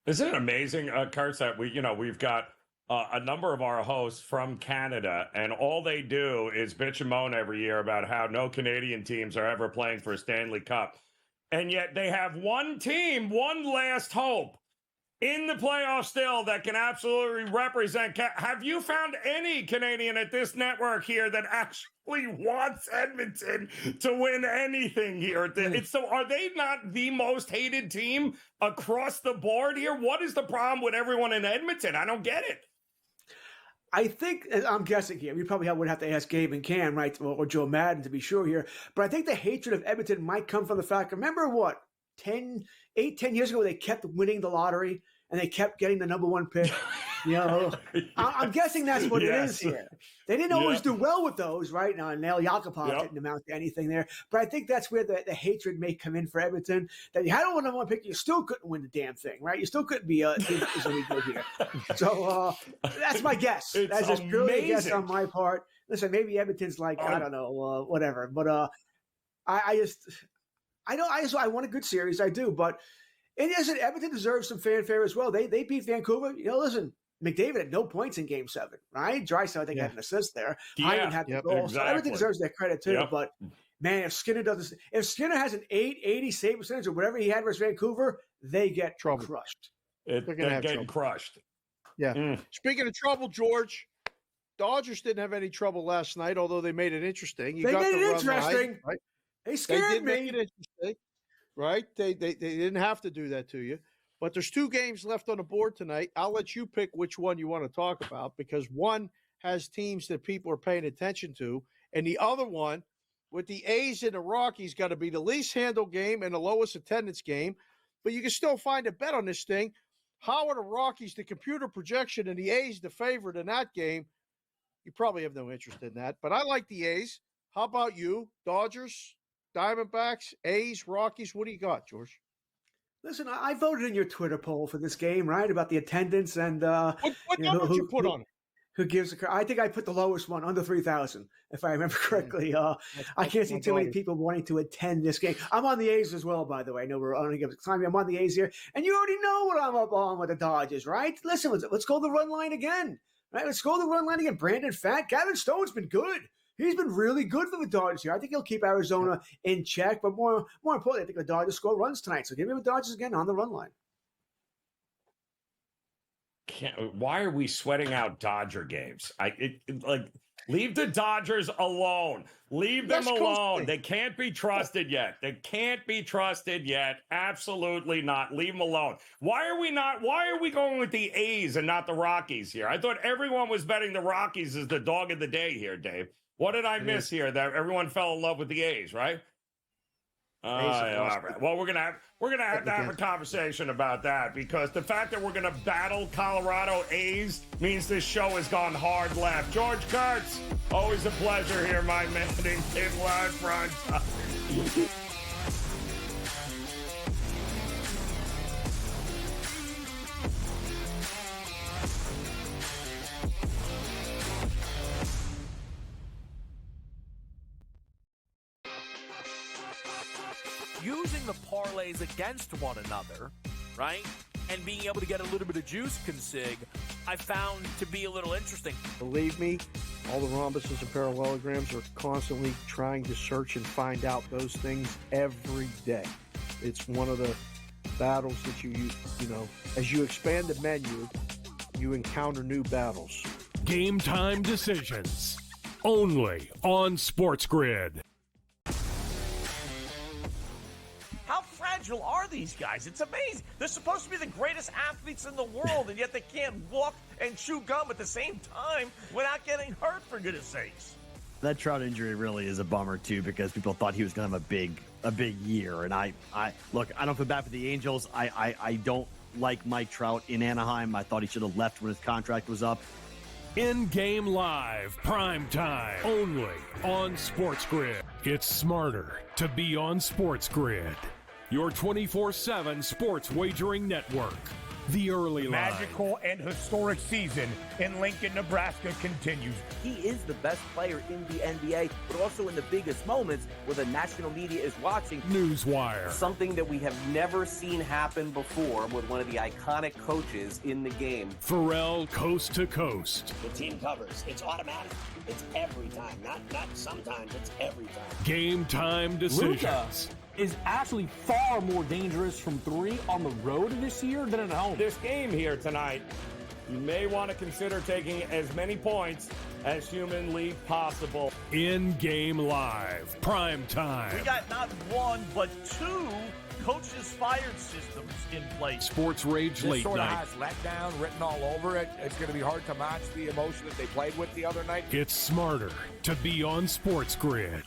Isn't it amazing, Kurtz, that we've got a number of our hosts from Canada, and all they do is bitch and moan every year about how no Canadian teams are ever playing for a Stanley Cup. And yet they have one team, one last hope in the playoffs still that can absolutely represent. Have you found any Canadian at this network here that actually wants Edmonton to win anything here? So are they not the most hated team across the board here? What is the problem with everyone in Edmonton? I don't get it. I think, I'm guessing here, we probably would have to ask Gabe and Cam, right, or Joe Madden to be sure here, but I think the hatred of Edmonton might come from the fact, remember what, 10 years ago they kept winning the lottery and they kept getting the number 1 pick? I'm guessing that's what it is here. They didn't always do well with those, right? Now, Nail Yakupov didn't amount to anything there. But I think that's where the hatred may come in for Edmonton. That you had a number 1 pick, you still couldn't win the damn thing, right? You still couldn't be any good here. So that's my guess. That's just purely a guess on my part. Listen, maybe Edmonton's like, I don't know, whatever. But I want a good series. I do. But Edmonton deserves some fanfare as well. They beat Vancouver. Listen, McDavid had no points in Game 7, right? Draisaitl, I think, had an assist there. Hyman had the goal. Exactly. So everything deserves that credit, too. But, man, if Skinner has an 880 save percentage or whatever he had versus Vancouver, they get crushed. They're getting crushed. Yeah. Speaking of trouble, George, Dodgers didn't have any trouble last night, although they made it interesting. They made it interesting. Line, right? They scared me. Make it interesting, right? They didn't have to do that to you. But there's 2 games left on the board tonight. I'll let you pick which one you want to talk about because one has teams that people are paying attention to, and the other one with the A's and the Rockies got to be the least handled game and the lowest attendance game. But you can still find a bet on this thing. How are the Rockies, the computer projection, and the A's the favorite in that game? You probably have no interest in that. But I like the A's. How about you? Dodgers, Diamondbacks, A's, Rockies. What do you got, George? Listen, I voted in your Twitter poll for this game, right? About the attendance and what number did you put on it? Who gives a? I think I put the lowest one, under 3,000, if I remember correctly. I can't see too many people wanting to attend this game. I'm on the A's as well, by the way. I know we're on the time. I'm on the A's here, and you already know what I'm up on with the Dodgers, right? Listen, let's go the run line again, right? Let's go the run line again. Brandon Pfaadt, Gavin Stone's been good. He's been really good for the Dodgers here. I think he'll keep Arizona in check, but more importantly, I think the Dodgers score runs tonight. So give me the Dodgers again on the run line. Why are we sweating out Dodger games? Leave the Dodgers alone. Leave them alone. They can't be trusted yet. They can't be trusted yet. Absolutely not. Leave them alone. Why are we going with the A's and not the Rockies here? I thought everyone was betting the Rockies as the dog of the day here, Dave. What did I miss here? That everyone fell in love with the A's, right? All right. Well, we're gonna have to have a conversation about that because the fact that we're gonna battle Colorado A's means this show has gone hard left. George Kurtz, always a pleasure here, my man. In live front. Using the parlays against one another, right, and being able to get a little bit of juice consig, I found to be a little interesting. Believe me, all the rhombuses and parallelograms are constantly trying to search and find out those things every day. It's one of the battles that you know, as you expand the menu, you encounter new battles. Game time decisions, only on SportsGrid. How fragile are these guys? It's amazing. They're supposed to be the greatest athletes in the world, and yet they can't walk and chew gum at the same time without getting hurt, for goodness sakes. That Trout injury really is a bummer too, because people thought he was going to have a big year. And I look, I don't feel bad for the Angels. I don't like Mike Trout in Anaheim. I thought he should have left when his contract was up. InGame Live, prime time, only on SportsGrid. It's smarter to be on SportsGrid. Your 24/7 sports wagering network. The early line. Magical and historic season in Lincoln, Nebraska continues. He is the best player in the NBA, but also in the biggest moments where the national media is watching. Newswire. Something that we have never seen happen before with one of the iconic coaches in the game. Pharrell, coast to coast. The team covers. It's automatic. It's every time. Not sometimes. It's every time. Game time decisions. Luka is actually far more dangerous from three on the road this year than at home. This game here tonight, you may want to consider taking as many points as humanly possible. InGame Live, prime time. We got not one, but two coaches fired systems in place. Sports Rage This Late sort of Night. has letdown written all over it. It's going to be hard to match the emotion that they played with the other night. It's smarter to be on SportsGrid.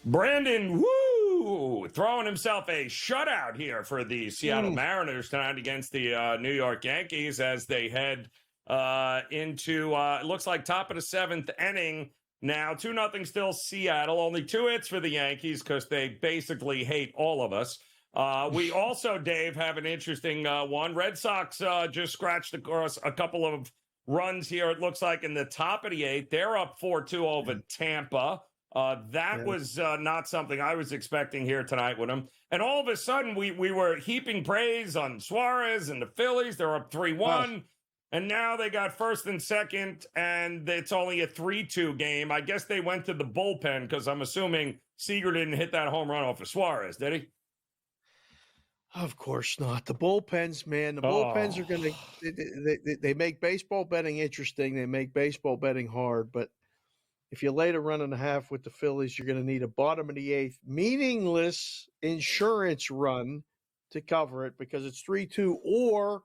Brandon, woo, throwing himself a shutout here for the Seattle Mariners tonight against the New York Yankees as they head into, it looks like top of the seventh inning now. 2-0 still Seattle. Only 2 hits for the Yankees because they basically hate all of us. We also, Dave, have an interesting one. Red Sox just scratched across a couple of runs here. It looks like in the top of the 8th. They're up 4-2 over Tampa. That was not something I was expecting here tonight with them. And all of a sudden, we were heaping praise on Suarez and the Phillies. They're up 3-1. And now they got first and second, and it's only a 3-2 game. I guess they went to the bullpen because I'm assuming Seager didn't hit that home run off of Suarez, did he? Of course not. The bullpens, man. The bullpens are going to they make baseball betting interesting. They make baseball betting hard. But if you laid a run and a half with the Phillies, you're going to need a bottom of the eighth, meaningless insurance run to cover it because it's 3-2. Or,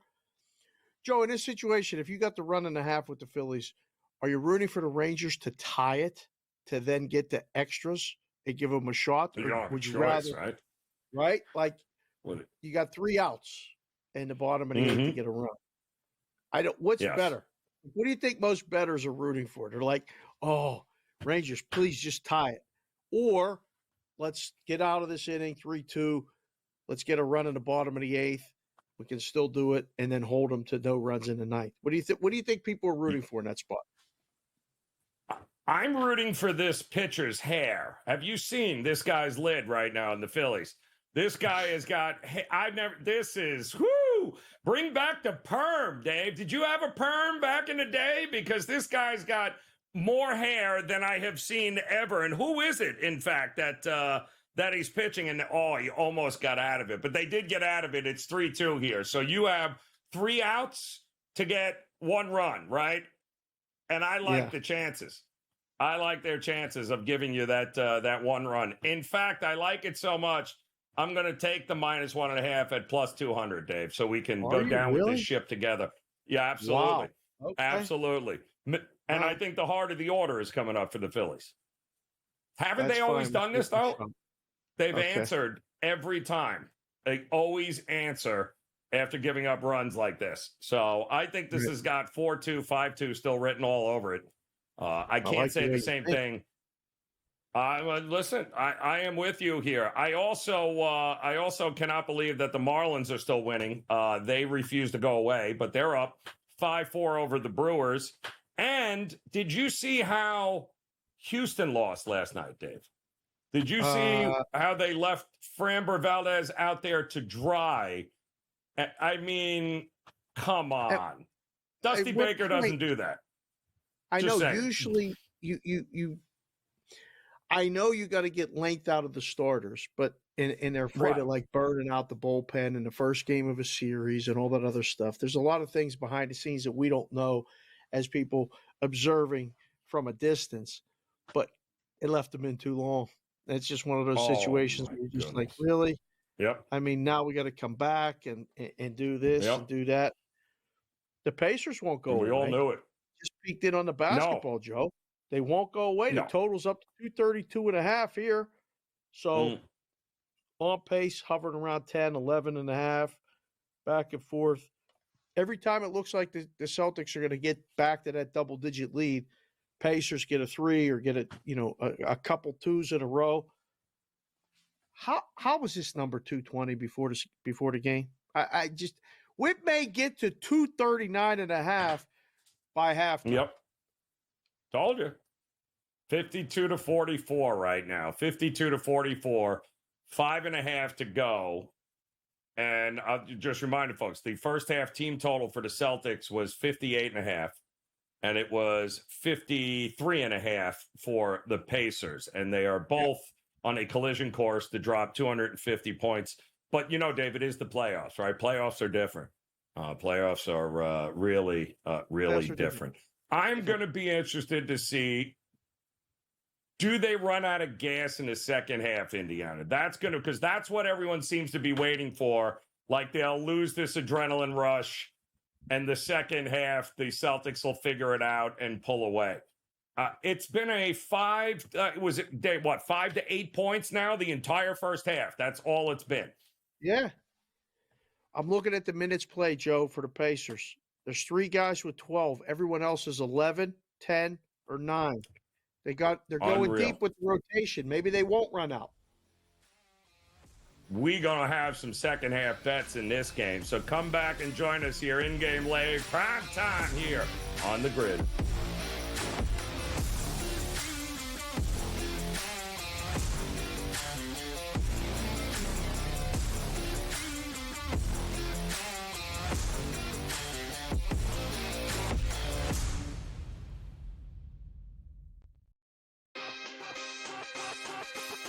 Joe, in this situation, if you got the run and a half with the Phillies, are you rooting for the Rangers to tie it to then get the extras and give them a shot? Or would you rather, right? Like, you got 3 outs in the bottom of the eighth to get a run. What's better? What do you think most bettors are rooting for? They're like, oh, Rangers, please just tie it. Or let's get out of this inning 3-2. Let's get a run in the bottom of the eighth. We can still do it and then hold them to no runs in the ninth. What do you think? What do you think people are rooting for in that spot? I'm rooting for this pitcher's hair. Have you seen this guy's lid right now in the Phillies? This guy has got, bring back the perm, Dave. Did you have a perm back in the day? Because this guy's got more hair than I have seen ever. And who is it, in fact, that he's pitching? And, he almost got out of it. But they did get out of it. It's 3-2 here. So you have 3 outs to get 1 run, right? And I like the chances. I like their chances of giving you that 1 run. In fact, I like it so much, I'm going to take the -1.5 at +200, Dave, so we can go down with this ship together. Yeah, absolutely. Wow. Okay. Absolutely. And I think the heart of the order is coming up for the Phillies. Haven't they always done this, though? They've answered every time. They always answer after giving up runs like this. So I think this has got 4-2, 5-2 still written all over it. I can't say the same thing. Listen, I am with you here. I also cannot believe that the Marlins are still winning. They refuse to go away, but they're up 5-4 over the Brewers. And did you see how Houston lost last night, Dave? Did you see how they left Framber Valdez out there to dry? I mean, come on. Dusty Baker doesn't do that. I know usually you I know you got to get length out of the starters, but and they're afraid of like burning out the bullpen in the first game of a series and all that other stuff. There's a lot of things behind the scenes that we don't know as people observing from a distance, but it left them in too long. It's just one of those situations where you're just like, really? Yep. I mean, now we got to come back and do this and do that. The Pacers won't go away. We all knew it. Just peeked in on the basketball, Joe. They won't go away. The total's up to 232.5 here. So on pace, hovering around 10, 11.5, back and forth. Every time it looks like the Celtics are going to get back to that double-digit lead, Pacers get a 3 or get a couple 2s in a row. How was this number 220 before the game? We may get to 239.5 by halftime. Yep. Told you. 52-44 right now. 52-44. 5.5 to go. And I'll just remind folks, the first half team total for the Celtics was 58.5. And it was 53.5 for the Pacers. And they are both on a collision course to drop 250 points. But, Dave, it is the playoffs, right? Playoffs are different. Playoffs are really different. I'm going to be interested to see, do they run out of gas in the second half, Indiana? Because that's what everyone seems to be waiting for. Like they'll lose this adrenaline rush, and the second half, the Celtics will figure it out and pull away. It's been a 5 to 8 points now, the entire first half. That's all it's been. Yeah. I'm looking at the minutes played, Joe, for the Pacers. There's 3 guys with 12. Everyone else is 11, 10, or 9. They're going deep with the rotation. Maybe they won't run out. We're going to have some second half bets in this game. So come back and join us here in Game Live, prime time here on the Grid.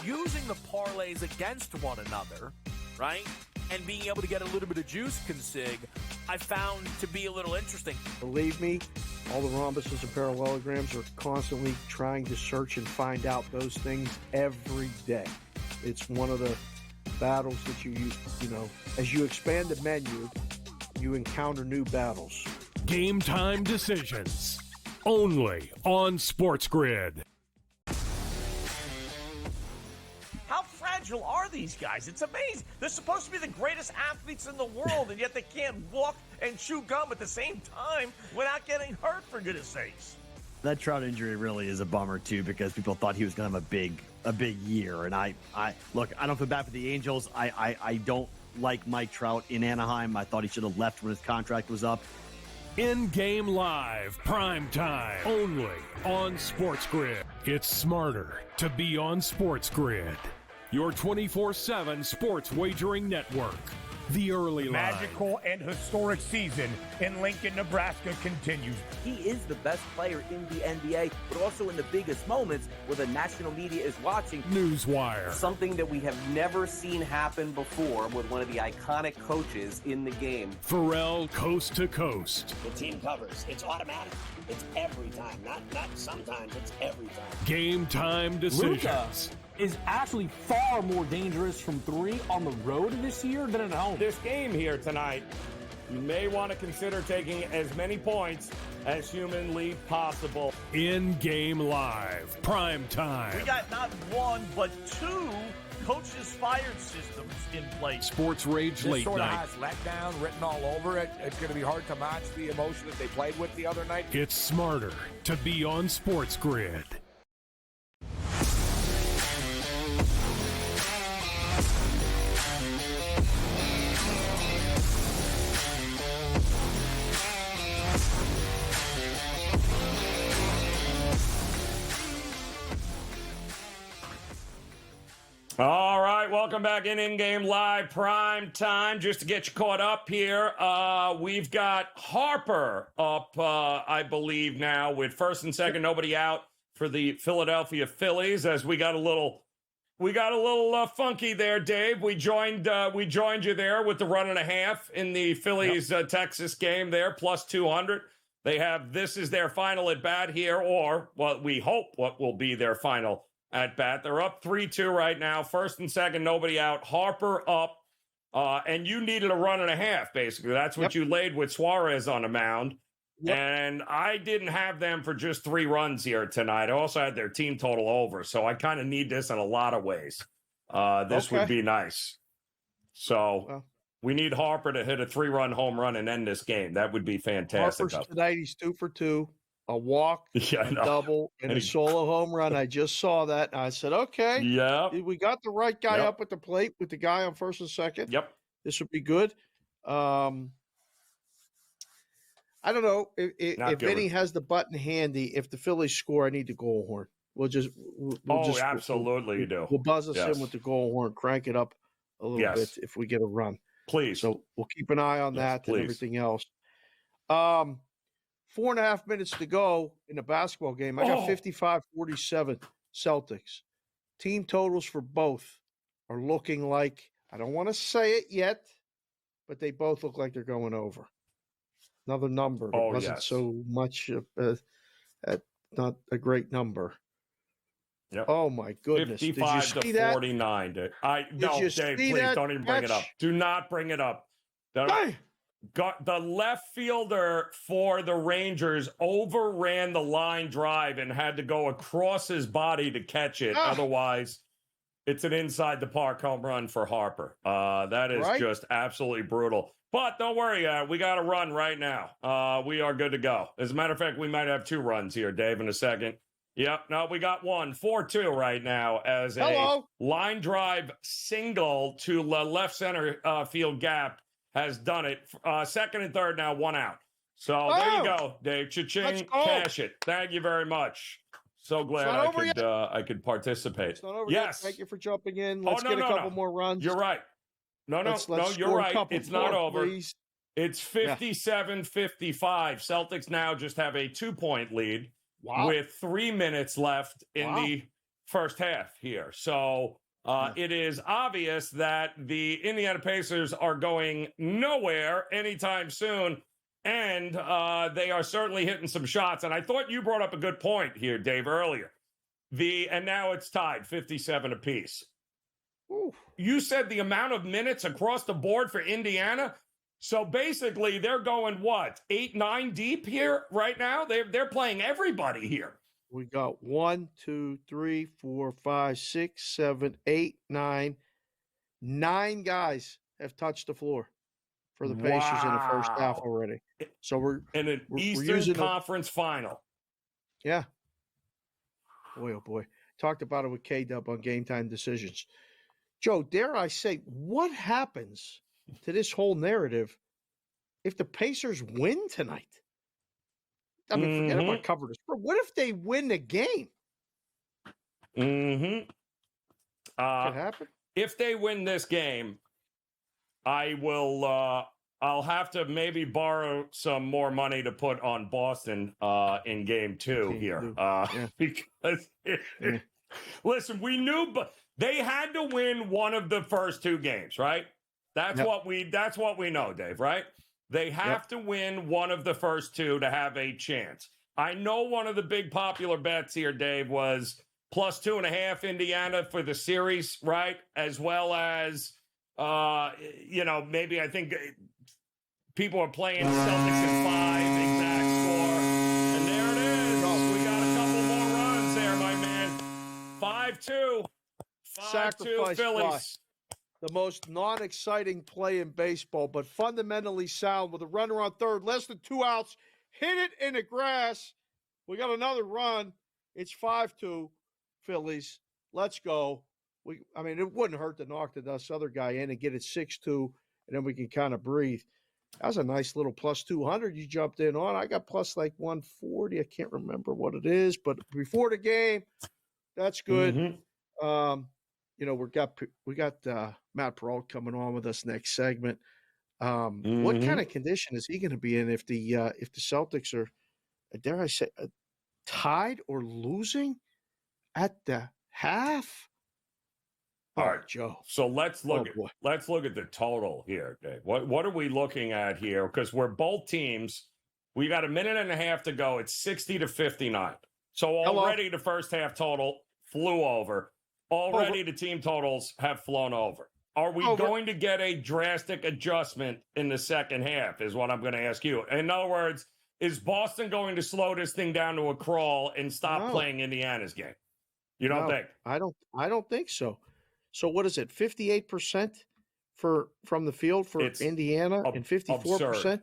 using the parlays against one another, right? And being able to get a little bit of juice consig, I found to be a little interesting. Believe me, all the rhombuses and parallelograms are constantly trying to search and find out those things every day. It's one of the battles that you use, as you expand the menu, you encounter new battles. Game time decisions. Only on SportsGrid. How fragile are these guys? It's amazing. They're supposed to be the greatest athletes in the world, and yet they can't walk and chew gum at the same time without getting hurt, for goodness sakes. That Trout injury really is a bummer too, because people thought he was going to have a big year. And I look, I don't feel bad for the Angels. I don't like Mike Trout in Anaheim. I thought he should have left when his contract was up. InGame Live, prime time, only on SportsGrid. It's smarter to be on SportsGrid. Your 24/7 sports wagering network. The early line. Magical and historic season in Lincoln, Nebraska continues. He is the best player in the NBA, but also in the biggest moments where the national media is watching. Newswire. Something that we have never seen happen before with one of the iconic coaches in the game. Pharrell, coast to coast. The team covers. It's automatic. It's every time. Not sometimes. It's every time. Game time decisions. Luka is actually far more dangerous from three on the road this year than at home. This game here tonight, you may want to consider taking as many points as humanly possible. InGame Live, prime time. We got not one, but two coaches fired systems in place. Sports Rage This late sort of night. has letdown written all over it. It's going to be hard to match the emotion that they played with the other night. It's smarter to be on SportsGrid. All right, welcome back InGame Live prime time. Just to get you caught up here, we've got Harper up, I believe now, with first and second, nobody out for the Philadelphia Phillies. As we got a little funky there, Dave. We joined you there with the 1.5 in the Phillies Texas game there, plus 200. This is their final at bat here, or what we hope what will be their final at bat. They're up 3-2 right now. First and second, nobody out. Harper up. And you needed a 1.5, basically. That's what you laid with Suarez on the mound. Yep. And I didn't have them for just 3 runs here tonight. I also had their team total over. So I kind of need this in a lot of ways. This would be nice. So we need Harper to hit a 3-run home run and end this game. That would be fantastic. Harper's tonight, he's 2 for 2. A walk, a double, and a solo home run. I just saw that. And I said, okay. Yeah. We got the right guy up at the plate with the guy on first and second. Yep. This would be good. I don't know if Vinny has the button handy. If the Phillies score, I need the goal horn. We'll absolutely you do. We'll buzz us in with the goal horn, crank it up a little bit if we get a run. Please. So we'll keep an eye on that and everything else. 4.5 minutes to go in the basketball game. I got 55-47 Celtics. Team totals for both are looking like, I don't want to say it yet, but they both look like they're going over. Another number. It wasn't so much, not a great number. Yep. Oh, my goodness. 55-49. No, Dave, please don't even bring it up. Do not bring it up. Got the left fielder for the Rangers overran the line drive and had to go across his body to catch it. Otherwise, it's an inside the park home run for Harper. That is just absolutely brutal. But don't worry, we got a run right now. We are good to go. As a matter of fact, we might have 2 runs here, Dave, in a second. Yep, no, we got 1. 4-2 right now as a line drive single to the left center field gap has done it. Second and third now, 1 out. So there you go, Dave. Cha-ching, cash it. Thank you very much. So glad I could participate. It's not over yet. Thank you for jumping in. Let's get a couple more runs. You're right. No, you're right. It's not over. Please. It's 57-55. Celtics now just have a 2-point lead with 3 minutes left in the first half here. So it is obvious that the Indiana Pacers are going nowhere anytime soon. And they are certainly hitting some shots. And I thought you brought up a good point here, Dave, earlier. And now it's tied 57 apiece. Ooh. You said the amount of minutes across the board for Indiana. So basically, they're going what, 8-9 deep here right now? They're playing everybody here. We got 1, 2, 3, 4, 5, 6, 7, 8, 9. 9 guys have touched the floor for the Pacers in the first half already. So we're in an Eastern using Conference final. Yeah. Boy, oh boy. Talked about it with K-Dub on Game Time Decisions. Joe, dare I say, what happens to this whole narrative if the Pacers win tonight? I mean, forget about cover the spread. What if they win the game? Mm-hmm. Could happen. If they win this game, I will. I'll have to maybe borrow some more money to put on Boston in Game 2 here, because listen, we knew, but they had to win one of the first 2 games, right? That's what we know, Dave. Right? They have to win one of the first 2 to have a chance. I know one of the big popular bets here, Dave, was +2.5 Indiana for the series, right? As well as, maybe I think people are playing Celtics in 5 exact score. And there it is. We got a couple more runs there, my man. 5-2. 5-2 Phillies. Fly. The most non-exciting play in baseball, but fundamentally sound with a runner on third, less than 2 outs. Hit it in the grass. We got another run. It's 5-2 Phillies. Let's go. It wouldn't hurt to knock this other guy in and get it 6-2, and then we can kind of breathe. That was a nice little +200 you jumped in on. I got plus like 140. I can't remember what it is, but before the game, that's good. Mm-hmm. We got Matt Peralt coming on with us next segment. What kind of condition is he going to be in if the Celtics are, dare I say, tied or losing at the half? All right, Joe. So let's look at the total here, Dave. What are we looking at here? Because we're both teams. We got a minute and a half to go. It's 60-59. So already the first half total flew over. Already the team totals have flown over. Are we going to get a drastic adjustment in the second half is what I'm going to ask you. In other words, is Boston going to slow this thing down to a crawl and stop playing Indiana's game? You don't think? I don't think so. So what is it? 58% from the field for Indiana and 54%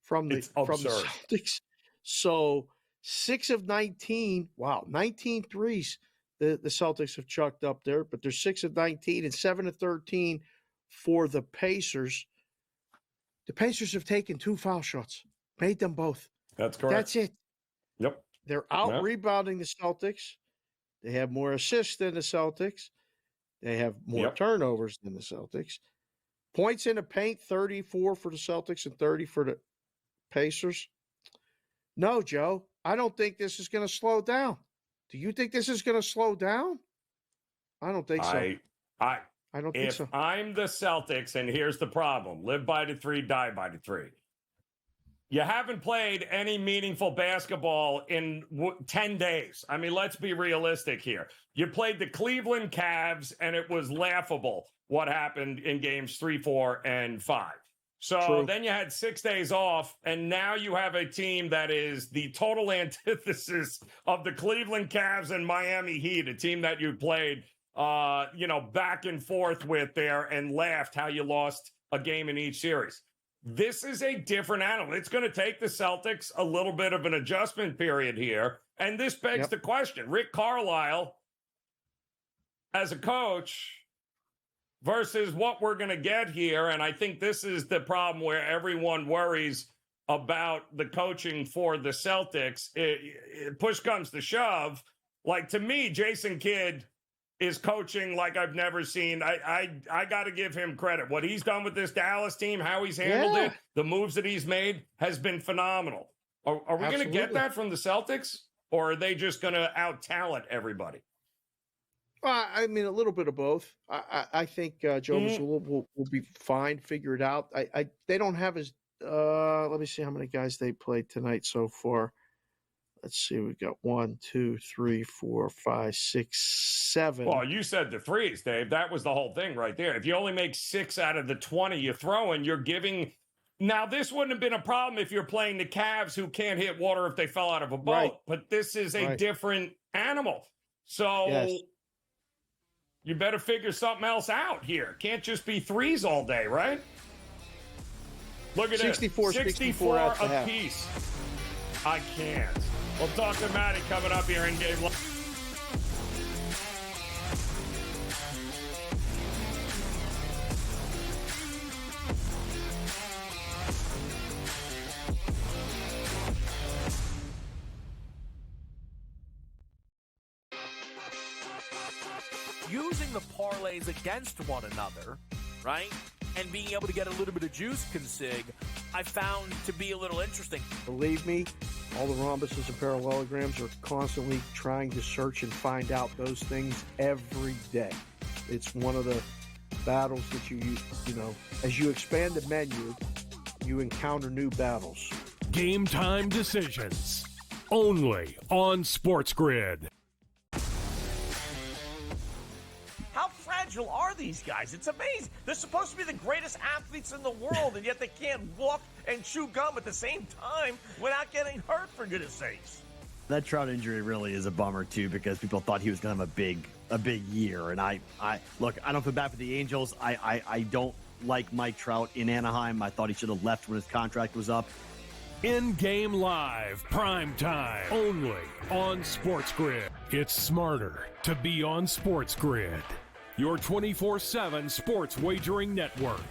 from the Celtics. So 6 of 19. Wow, 19 threes the Celtics have chucked up there, but they're 6 of 19 and 7 of 13 for the Pacers. The Pacers have taken 2 foul shots, made them both. That's correct. That's it. Yep. They're out rebounding the Celtics. They have more assists than the Celtics. They have more turnovers than the Celtics. Points in the paint, 34 for the Celtics and 30 for the Pacers. No, Joe, I don't think this is going to slow down. Do you think this is going to slow down? I don't think so. I don't think so. If I'm the Celtics, and here's the problem, live by the 3, die by the 3. You haven't played any meaningful basketball in 10 days. I mean, let's be realistic here. You played the Cleveland Cavs, and it was laughable what happened in games 3, 4, and 5. So then you had 6 days off, and now you have a team that is the total antithesis of the Cleveland Cavs and Miami Heat, a team that you played, back and forth with there and laughed how you lost a game in each series. This is a different animal. It's going to take the Celtics a little bit of an adjustment period here. And this begs the question, Rick Carlisle as a coach versus what we're going to get here. And I think this is the problem where everyone worries about the coaching for the Celtics. Push comes to shove. Like, to me, Jason Kidd is coaching like I've never seen. I got to give him credit. What he's done with this Dallas team, how he's handled it, the moves that he's made has been phenomenal. Are we going to get that from the Celtics, or are they just going to out-talent everybody? I mean, a little bit of both. I think Jovis will be fine, figure it out. They don't have as let me see how many guys they played tonight so far. Let's see, we got 1, 2, 3, 4, 5, 6, 7. Well, you said the threes, Dave. That was the whole thing right there. If you only make 6 out of the 20 you throw in, you're giving. Now, this wouldn't have been a problem if you're playing the Cavs who can't hit water if they fell out of a boat, Right. but this is a different animal. So you better figure something else out here. Can't just be threes all day, right? Look at 64, this. 64 out the half. apiece. I can't. We'll talk to Matty coming up here in Game 1. Using the parlays against one another, right? And being able to get a little bit of juice consig, I found to be a little interesting. Believe me, all the rhombuses and parallelograms are constantly trying to search and find out those things every day. It's one of the battles that you know, as you expand the menu, you encounter new battles. Game time decisions. Only on SportsGrid. How fragile are these guys? It's amazing. They're supposed to be the greatest athletes in the world, and yet they can't walk and chew gum at the same time without getting hurt, for goodness sakes. That Trout injury really is a bummer too, because people thought he was going to have a big year. And I look, I don't feel bad for the Angels. I don't like Mike Trout in Anaheim. I thought he should have left when his contract was up. InGame Live, prime time, only on SportsGrid. It's smarter to be on SportsGrid. Your 24/7 sports wagering network.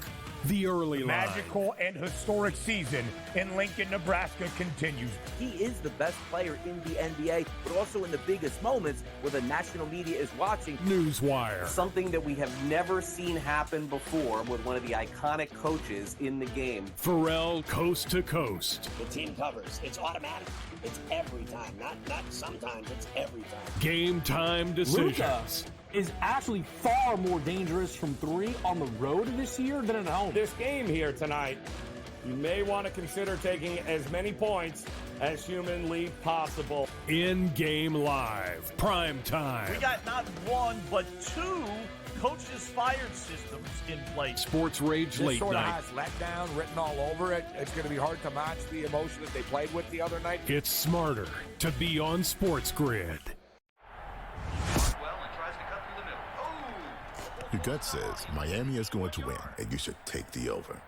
The early line. Magical and historic season in Lincoln, Nebraska continues. He is the best player in the NBA, but also in the biggest moments where the national media is watching. Newswire. Something that we have never seen happen before with one of the iconic coaches in the game. Pharrell, coast to coast. The team covers. It's automatic. It's every time. Not sometimes. It's every time. Game time decisions. Luka is actually far more dangerous from 3 on the road this year than at home. This game here tonight, you may want to consider taking as many points as humanly possible. InGame Live, prime time. We got not 1, but 2 coaches fired systems in place. Sports Rage This late sort of night. has letdown written all over it. It's going to be hard to match the emotion that they played with the other night. It's smarter to be on SportsGrid. Your gut says Miami is going to win, and you should take the over.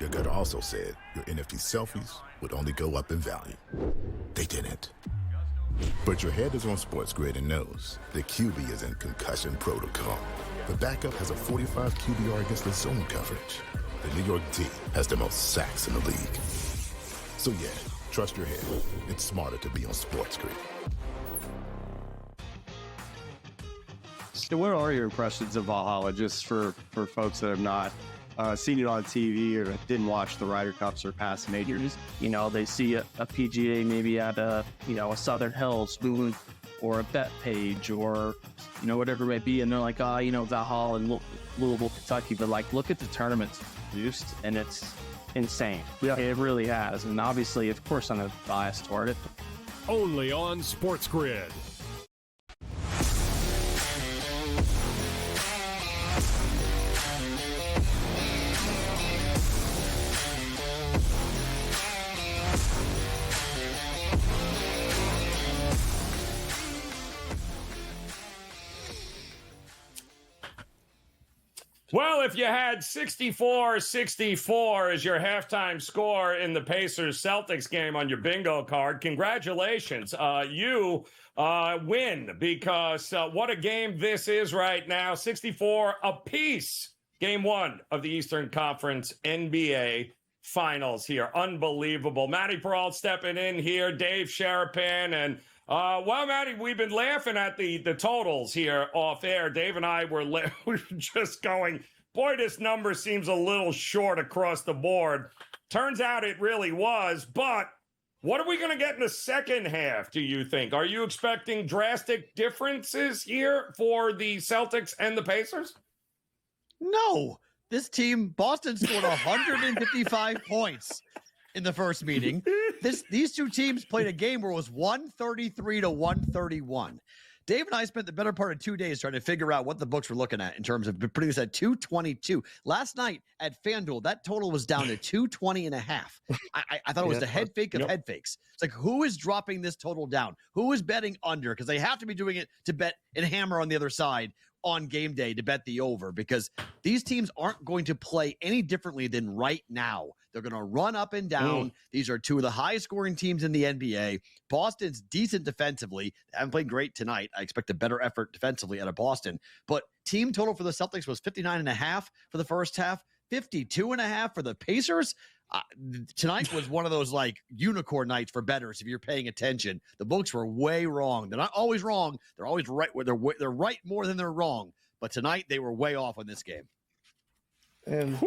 Your gut also said your NFT selfies would only go up in value. They didn't. But your head is on SportsGrid and knows the QB is in concussion protocol. The backup has a 45 QBR against the zone coverage. The New York D has the most sacks in the league. So yeah, trust your head. It's smarter to be on SportsGrid. So where are your impressions of Valhalla, just for folks that have not seen it on TV or didn't watch the Ryder Cups or past majors? You know, they see a PGA maybe at a Southern Hills Moon or a bet page or, whatever it might be. And they're like, Valhalla and Louisville, Kentucky. But like, look at the tournaments produced and it's insane. Yeah. It really has. And obviously, of course, I'm biased toward it. Only on SportsGrid. Well, if you had 64-64 as your halftime score in the Pacers-Celtics game on your bingo card, congratulations. You win because what a game this is right now. 64 apiece. Game 1 of the Eastern Conference NBA Finals here. Unbelievable. Matty Peralt stepping in here. Dave Sharapan and Matty, we've been laughing at the totals here off air. Dave and I were just going, boy, this number seems a little short across the board. Turns out it really was, but What are we going to get in the second half, do you think? Are you expecting drastic differences here for the Celtics and the Pacers? No. This team, Boston scored 155 points in the first meeting. These two teams played a game where it was 133 to 131. Dave and I spent the better part of 2 days trying to figure out what the books were looking at in terms of putting this at 222. Last night at FanDuel, that total was down to 220 and a half. I thought it was the head fake of head fakes. It's like, who is dropping this total down? Who is betting under? Because they have to be doing it to bet and hammer on the other side on game day to bet the over, because these teams aren't going to play any differently than right now. They're going to run up and down. These are two of the highest scoring teams in the NBA. Boston's decent defensively. They haven't played great tonight. I expect a better effort defensively out of Boston. But team total for the Celtics was 59.5 for the first half, 52.5 for the Pacers. Tonight was one of those like unicorn nights for bettors. If you're paying attention, the books were way wrong. They're not always wrong. They're always right. They're right more than they're wrong. But tonight they were way off on this game. And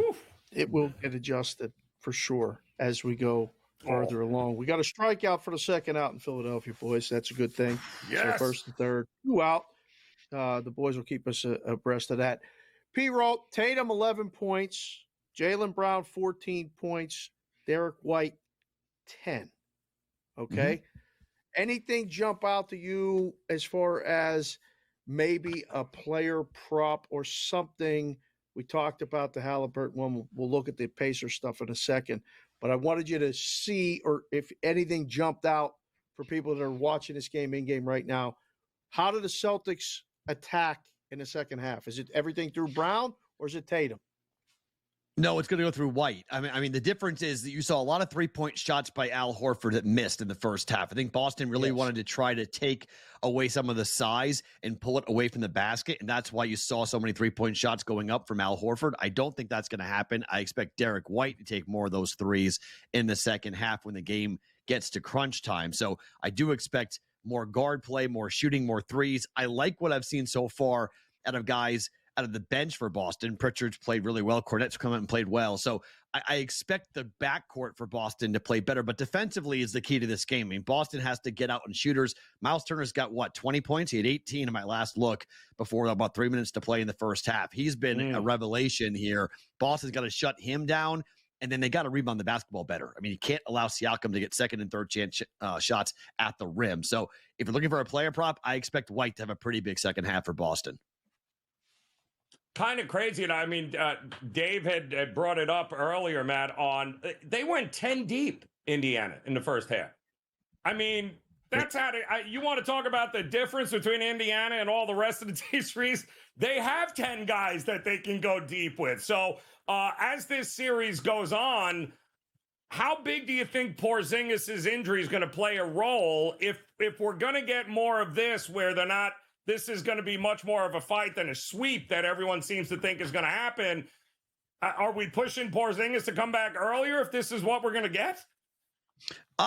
it will get adjusted for sure as we go further along. We got a strikeout for the second out in Philadelphia, boys. That's a good thing. Yes. So first and third, 2 out. The boys will keep us abreast of that. P-Roll, Tatum, 11 points. Jaylen Brown, 14 points. Derek White, 10. Okay. Anything jump out to you as far as maybe a player prop or something? We talked about the Halliburton one. We'll look at the Pacer stuff in a second. But I wanted you to see, or if anything jumped out for people that are watching this game in game right now. How do the Celtics attack in the second half? Is it everything through Brown or is it Tatum? No, it's going to go through White. I mean, the difference is that you saw a lot of three-point shots by Al Horford that missed in the first half. I think Boston really wanted to try to take away some of the size and pull it away from the basket, and that's why you saw so many three-point shots going up from Al Horford. I don't think that's going to happen. I expect Derek White to take more of those threes in the second half when the game gets to crunch time. So I do expect more guard play, more shooting, more threes. I like what I've seen so far out of guys out of the bench for Boston. Pritchard's played really well. Cornette's come out and played well. So I expect the backcourt for Boston to play better, but defensively is the key to this game. I mean, Boston has to get out on shooters. Miles Turner's got, 20 points? He had 18 in my last look before about 3 minutes to play in the first half. He's been a revelation here. Boston's got to shut him down, and then they got to rebound the basketball better. I mean, you can't allow Siakam to get second and third chance shots at the rim. So if you're looking for a player prop, I expect White to have a pretty big second half for Boston. Kind of crazy. And I mean, Dave had brought it up earlier, Matt, on they went 10 deep, Indiana, in the first half. I mean, that's how you want to talk about the difference between Indiana and all the rest of the series. They have 10 guys that they can go deep with. So as this series goes on, how big do you think Porzingis' injury is going to play a role if we're going to get more of this where they're not – this is going to be much more of a fight than a sweep that everyone seems to think is going to happen. Are we pushing Porzingis to come back earlier if this is what we're going to get?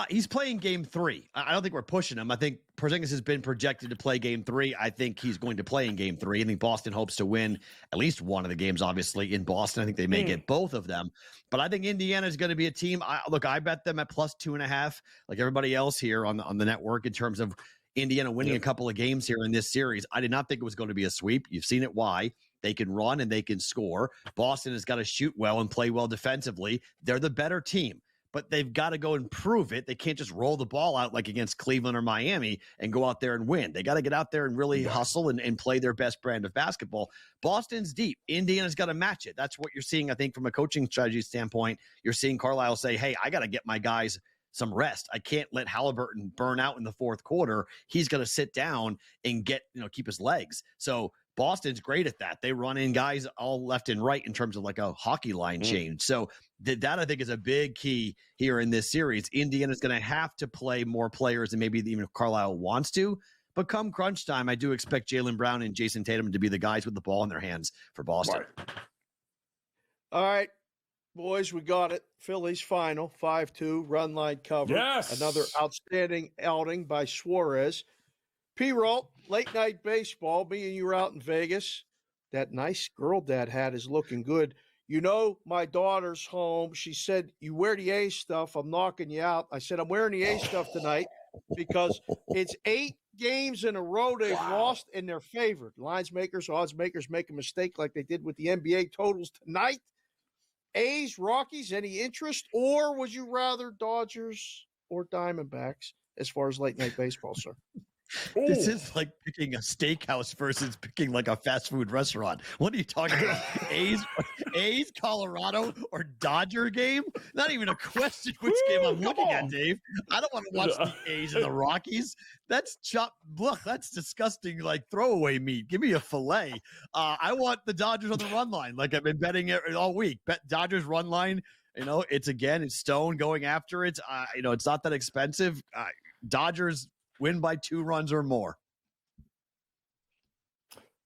He's playing game 3. I don't think we're pushing him. I think Porzingis has been projected to play game 3. I think he's going to play in game 3. I think Boston hopes to win at least one of the games, obviously, in Boston. I think they may get both of them. But I think Indiana is going to be a team. I bet them at plus 2.5, like everybody else here on the network, in terms of Indiana winning a couple of games here in this series. I did not think it was going to be a sweep. You've seen it why. They can run and they can score. Boston has got to shoot well and play well defensively. They're the better team, but they've got to go and prove it. They can't just roll the ball out like against Cleveland or Miami and go out there and win. They got to get out there and really hustle and play their best brand of basketball. Boston's deep. Indiana's got to match it. That's what you're seeing, I think, from a coaching strategy standpoint. You're seeing Carlisle say, hey, I got to get my guys some rest. I can't let Halliburton burn out in the fourth quarter. He's going to sit down and keep his legs. So Boston's great at that. They run in guys all left and right in terms of like a hockey line change. So that I think is a big key here in this series. Indiana's going to have to play more players than maybe even if Carlisle wants to. But come crunch time, I do expect Jaylen Brown and Jason Tatum to be the guys with the ball in their hands for Boston. Right. All right. Boys, we got it. Phillies final, 5-2, run line cover. Yes. Another outstanding outing by Suarez. P-Roll, late night baseball. Me and you were out in Vegas. That nice girl dad hat is looking good. my daughter's home. She said, you wear the A stuff, I'm knocking you out. I said, I'm wearing the A stuff tonight because it's 8 games in a row they've lost and they're favored. Lines makers, odds makers make a mistake like they did with the NBA totals tonight. A's, Rockies, any interest? Or would you rather Dodgers or Diamondbacks as far as late night baseball, sir? This is like picking a steakhouse versus picking like a fast food restaurant. What are you talking about? A's, Colorado, or Dodger game? Not even a question which game I'm looking at, Dave. I don't want to watch the A's and the Rockies. That's that's disgusting, like throwaway meat. Give me a fillet. I want the Dodgers on the run line, like I've been betting it all week. Bet Dodgers run line. It's Stone going after it. It's not that expensive. Dodgers win by 2 runs or more.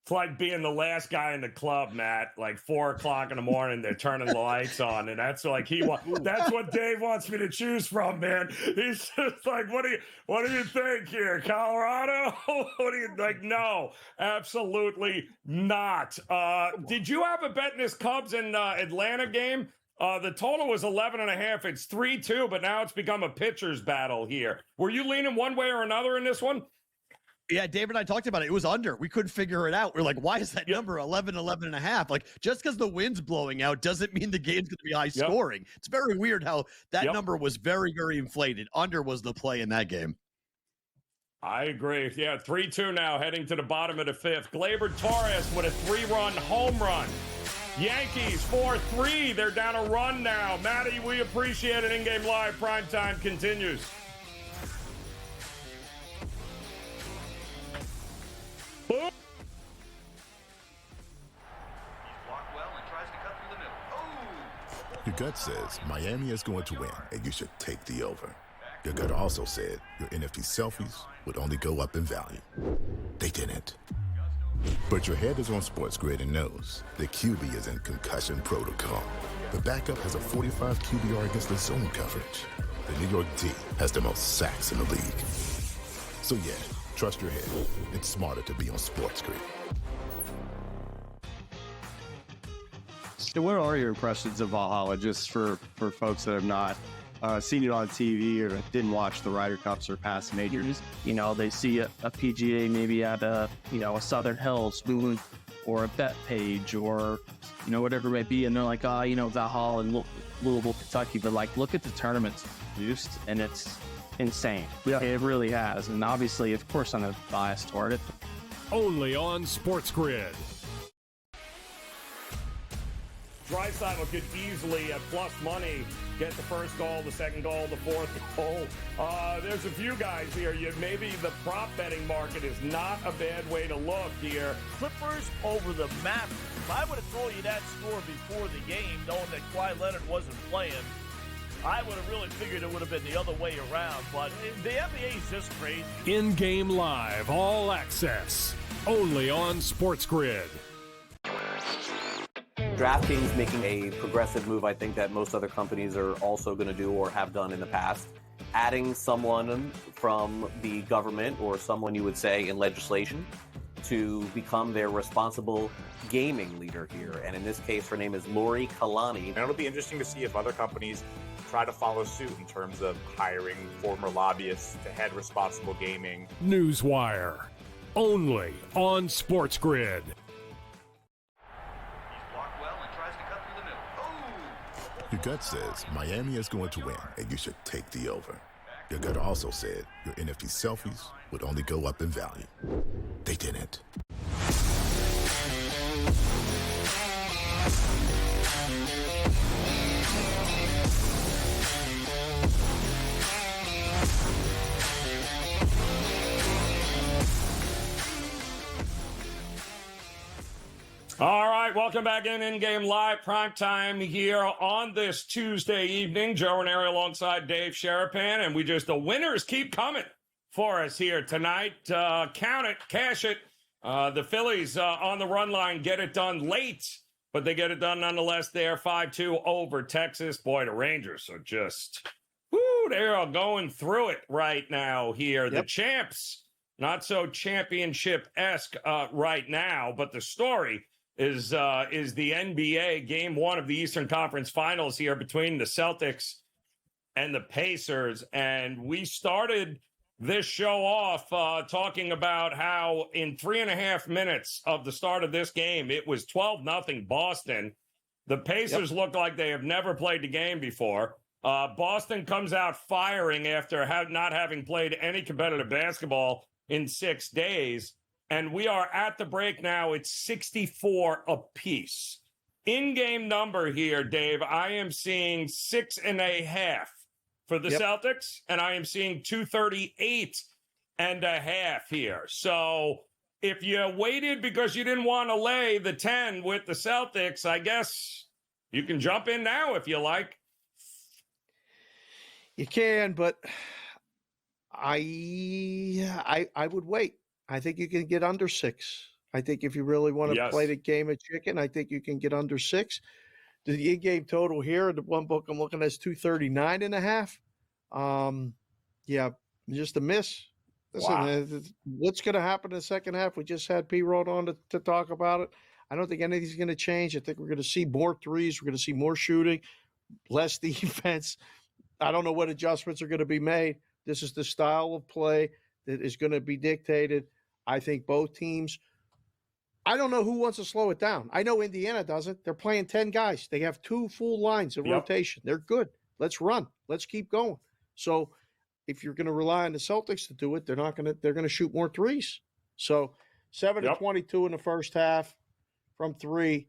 It's like being the last guy in the club, Matt. Like 4 o'clock in the morning, they're turning the lights on, and that's like that's what Dave wants me to choose from, man. He's just like, what do you think here, Colorado? What do you like? No, absolutely not. Did you have a bet in this Cubs and Atlanta game? The total was 11.5. It's 3-2, but now it's become a pitcher's battle here. Were you leaning one way or another in this one? Yeah, David and I talked about it. It was under. We couldn't figure it out. We're like, why is that number 11.5? Like, just because the wind's blowing out doesn't mean the game's going to be high scoring. It's very weird how that number was very, very inflated. Under was the play in that game. I agree. Yeah, 3-2 now, heading to the bottom of the 5th. Gleyber Torres with a 3-run home run. Yankees 4-3. They're down a run now. Matty, we appreciate it. InGame Live Primetime continues. Boom. Your gut says Miami is going to win, and you should take the over. Your gut also said your NFT selfies would only go up in value. They didn't. But your head is on SportsGrid and knows the QB is in concussion protocol. The backup has a 45 QBR against the zone coverage. The New York D has the most sacks in the league. So yeah, trust your head. It's smarter to be on SportsGrid. So what are your impressions of Valhalla, just for folks that have not seen it on TV or didn't watch the Ryder Cups or past majors? They see a PGA maybe at a Southern Hills Moon or a bet page or whatever it may be, and they're like, Valhalla and Louisville, Kentucky, but like look at the tournaments produced, and it's insane. Yeah, it really has, and obviously, of course, I'm a bias toward it. Only on SportsGrid. Draisaitl could easily, at plus money, get the first goal, the second goal, the fourth goal. There's a few guys here. Maybe the prop betting market is not a bad way to look here. Clippers over the Mavericks. If I would have told you that score before the game, knowing that Kawhi Leonard wasn't playing, I would have really figured it would have been the other way around. But the NBA is just crazy. InGame Live, all access, only on SportsGrid. DraftKings making a progressive move, I think, that most other companies are also going to do or have done in the past. Adding someone from the government or someone you would say in legislation to become their responsible gaming leader here. And in this case, her name is Lori Kalani. And it'll be interesting to see if other companies try to follow suit in terms of hiring former lobbyists to head responsible gaming. Newswire, only on SportsGrid. Your gut says Miami is going to win, and you should take the over. Your gut also said your NFT selfies would only go up in value. They didn't. All right, welcome back InGame Live Primetime here on this Tuesday evening. Joe Raineri alongside Dave Sharapan, and the winners keep coming for us here tonight. Count it, cash it. The Phillies on the run line get it done late, but they get it done nonetheless there, 5-2 over Texas. Boy, the Rangers are just, they are going through it right now here. Yep. The champs, not so championship-esque right now, but the story is the NBA game one of the Eastern Conference Finals here between the Celtics and the Pacers. And we started this show off talking about how in 3.5 minutes of the start of this game, it was 12-0 Boston. The Pacers look like they have never played the game before. Boston comes out firing after not having played any competitive basketball in 6 days. And we are at the break now. It's 64 apiece. In-game number here, Dave, I am seeing 6.5 for the Celtics, and I am seeing 238.5 here. So if you waited because you didn't want to lay the 10 with the Celtics, I guess you can jump in now if you like. You can, but I would wait. I think you can get under 6. I think if you really want to play the game of chicken, I think you can get under 6. The in-game total here, the one book I'm looking at is 239.5. Yeah, just a miss. Listen, what's going to happen in the second half? We just had P-Rod on to talk about it. I don't think anything's going to change. I think we're going to see more threes. We're going to see more shooting, less defense. I don't know what adjustments are going to be made. This is the style of play that is going to be dictated. I think both teams – I don't know who wants to slow it down. I know Indiana doesn't. They're playing 10 guys. They have 2 full lines of rotation. They're good. Let's run. Let's keep going. So if you're going to rely on the Celtics to do it, they're going to shoot more threes. So 7-22 in the first half from 3.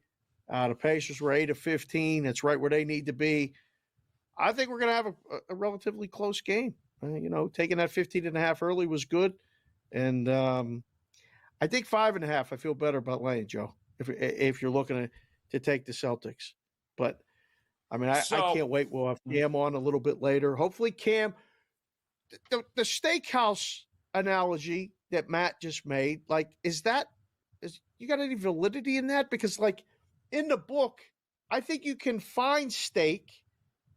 The Pacers were 8-15. That's right where they need to be. I think we're going to have a relatively close game. Taking that 15.5 early was good. And I think 5.5. I feel better about laying, Joe, if you're looking to take the Celtics. But, I mean, I can't wait. We'll have Cam on a little bit later. Hopefully, Cam, the steakhouse analogy that Matt just made, like, is you got any validity in that? Because, like, in the book, I think you can find steak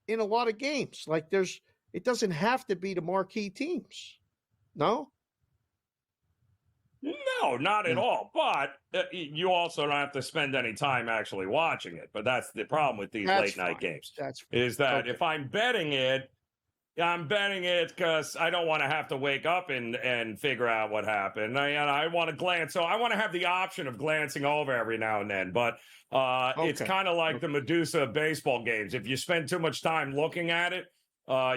in a lot of games. Like, it doesn't have to be the marquee teams. No? No, not at all. But you also don't have to spend any time actually watching it. But that's the problem with these late-night games. Is that if I'm betting it because I don't want to have to wake up and figure out what happened. I want to glance. So I want to have the option of glancing over every now and then. But it's kind of like the Medusa of baseball games. If you spend too much time looking at it,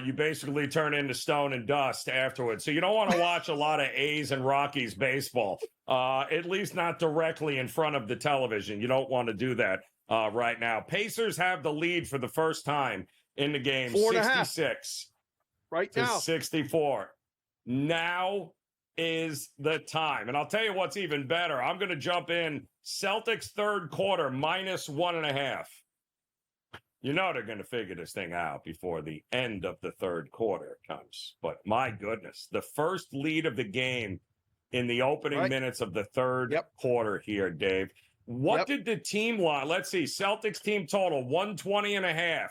you basically turn into stone and dust afterwards. So you don't want to watch a lot of A's and Rockies baseball, at least not directly in front of the television. You don't want to do that right now. Pacers have the lead for the first time in the game, 66 right to now. 64. Now is the time. And I'll tell you what's even better. I'm going to jump in Celtics third quarter -1.5. You know they're going to figure this thing out before the end of the third quarter comes. But my goodness, the first lead of the game in the opening minutes of the third quarter here, Dave. What did the team line? Let's see. Celtics team total 120.5.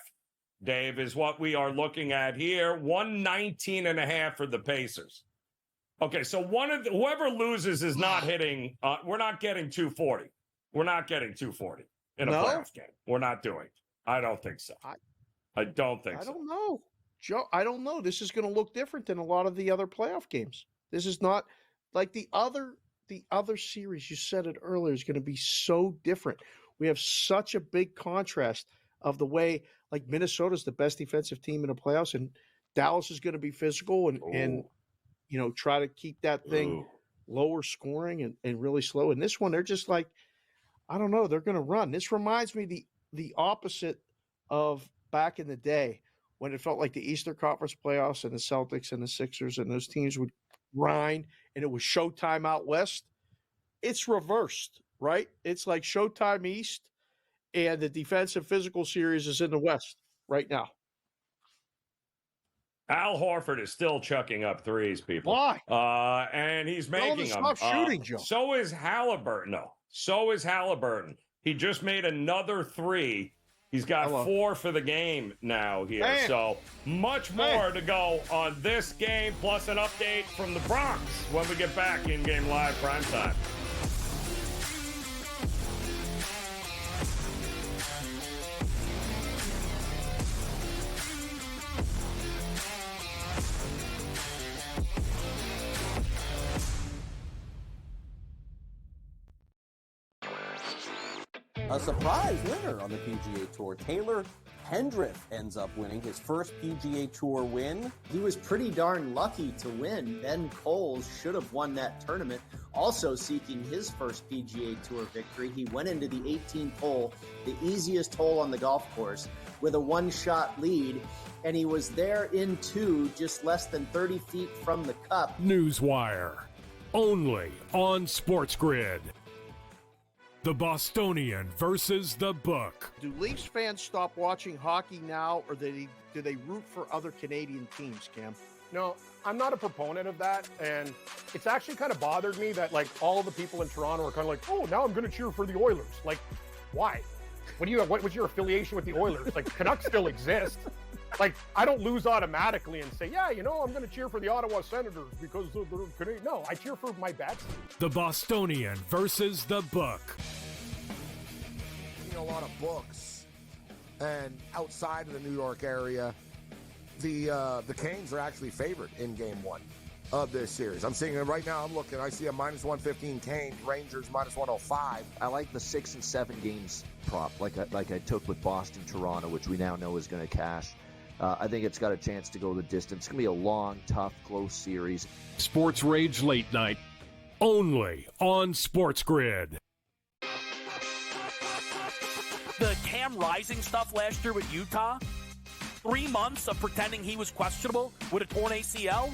Dave, is what we are looking at here. 119.5 for the Pacers. Okay, so whoever loses is not hitting. We're not getting 240. We're not getting 240 in a playoff game. We're not doing it. I don't think so. I don't think so. I don't know, Joe. I don't know. This is going to look different than a lot of the other playoff games. This is not like the other series. You said it earlier is going to be so different. We have such a big contrast of the way, like, Minnesota's the best defensive team in the playoffs, and Dallas is going to be physical and try to keep that thing lower scoring and really slow. And this one, they're just like, I don't know, they're going to run. This reminds me the opposite of back in the day when it felt like the Eastern Conference playoffs and the Celtics and the Sixers and those teams would grind and it was Showtime out West. It's reversed, right? It's like Showtime East and the defensive physical series is in the West right now. Al Horford is still chucking up threes, people. Why? And he's making them. Stop shooting, Joe. So is Halliburton. So is Halliburton. He just made another 3. He's got 4 for the game now here. Man. So much more to go on this game, plus an update from the Bronx when we get back in Game Live Primetime. A surprise winner on the PGA Tour. Taylor Pendrith ends up winning his first PGA Tour win. He was pretty darn lucky to win. Ben Coles should have won that tournament. Also seeking his first PGA Tour victory, he went into the 18th hole, the easiest hole on the golf course, with a one-shot lead, and he was there in two, just less than 30 feet from the cup. Newswire, only on SportsGrid. The Bostonian versus the Book. Do Leafs fans stop watching hockey now, or do they root for other Canadian teams, Cam? No, I'm not a proponent of that, and it's actually kind of bothered me that like all the people in Toronto are kind of like, oh, now I'm going to cheer for the Oilers. Like, why? What's your affiliation with the Oilers? Like, Canucks still exist. Like, I don't lose automatically and say, yeah, I'm going to cheer for the Ottawa Senators because they're Canadian. No, I cheer for my bets. The Bostonian versus the Book. A lot of books, and outside of the New York area, the Canes are actually favored in Game 1 of this series. I'm seeing it right now. I see a -115 Canes, Rangers -105. I like the 6 and 7 games prop, like I took with Boston, Toronto, which we now know is going to cash. I think it's got a chance to go the distance. It's going to be a long, tough, close series. Sports Rage Late Night, only on SportsGrid. The Cam Rising stuff last year with Utah, 3 months of pretending he was questionable with a torn ACL,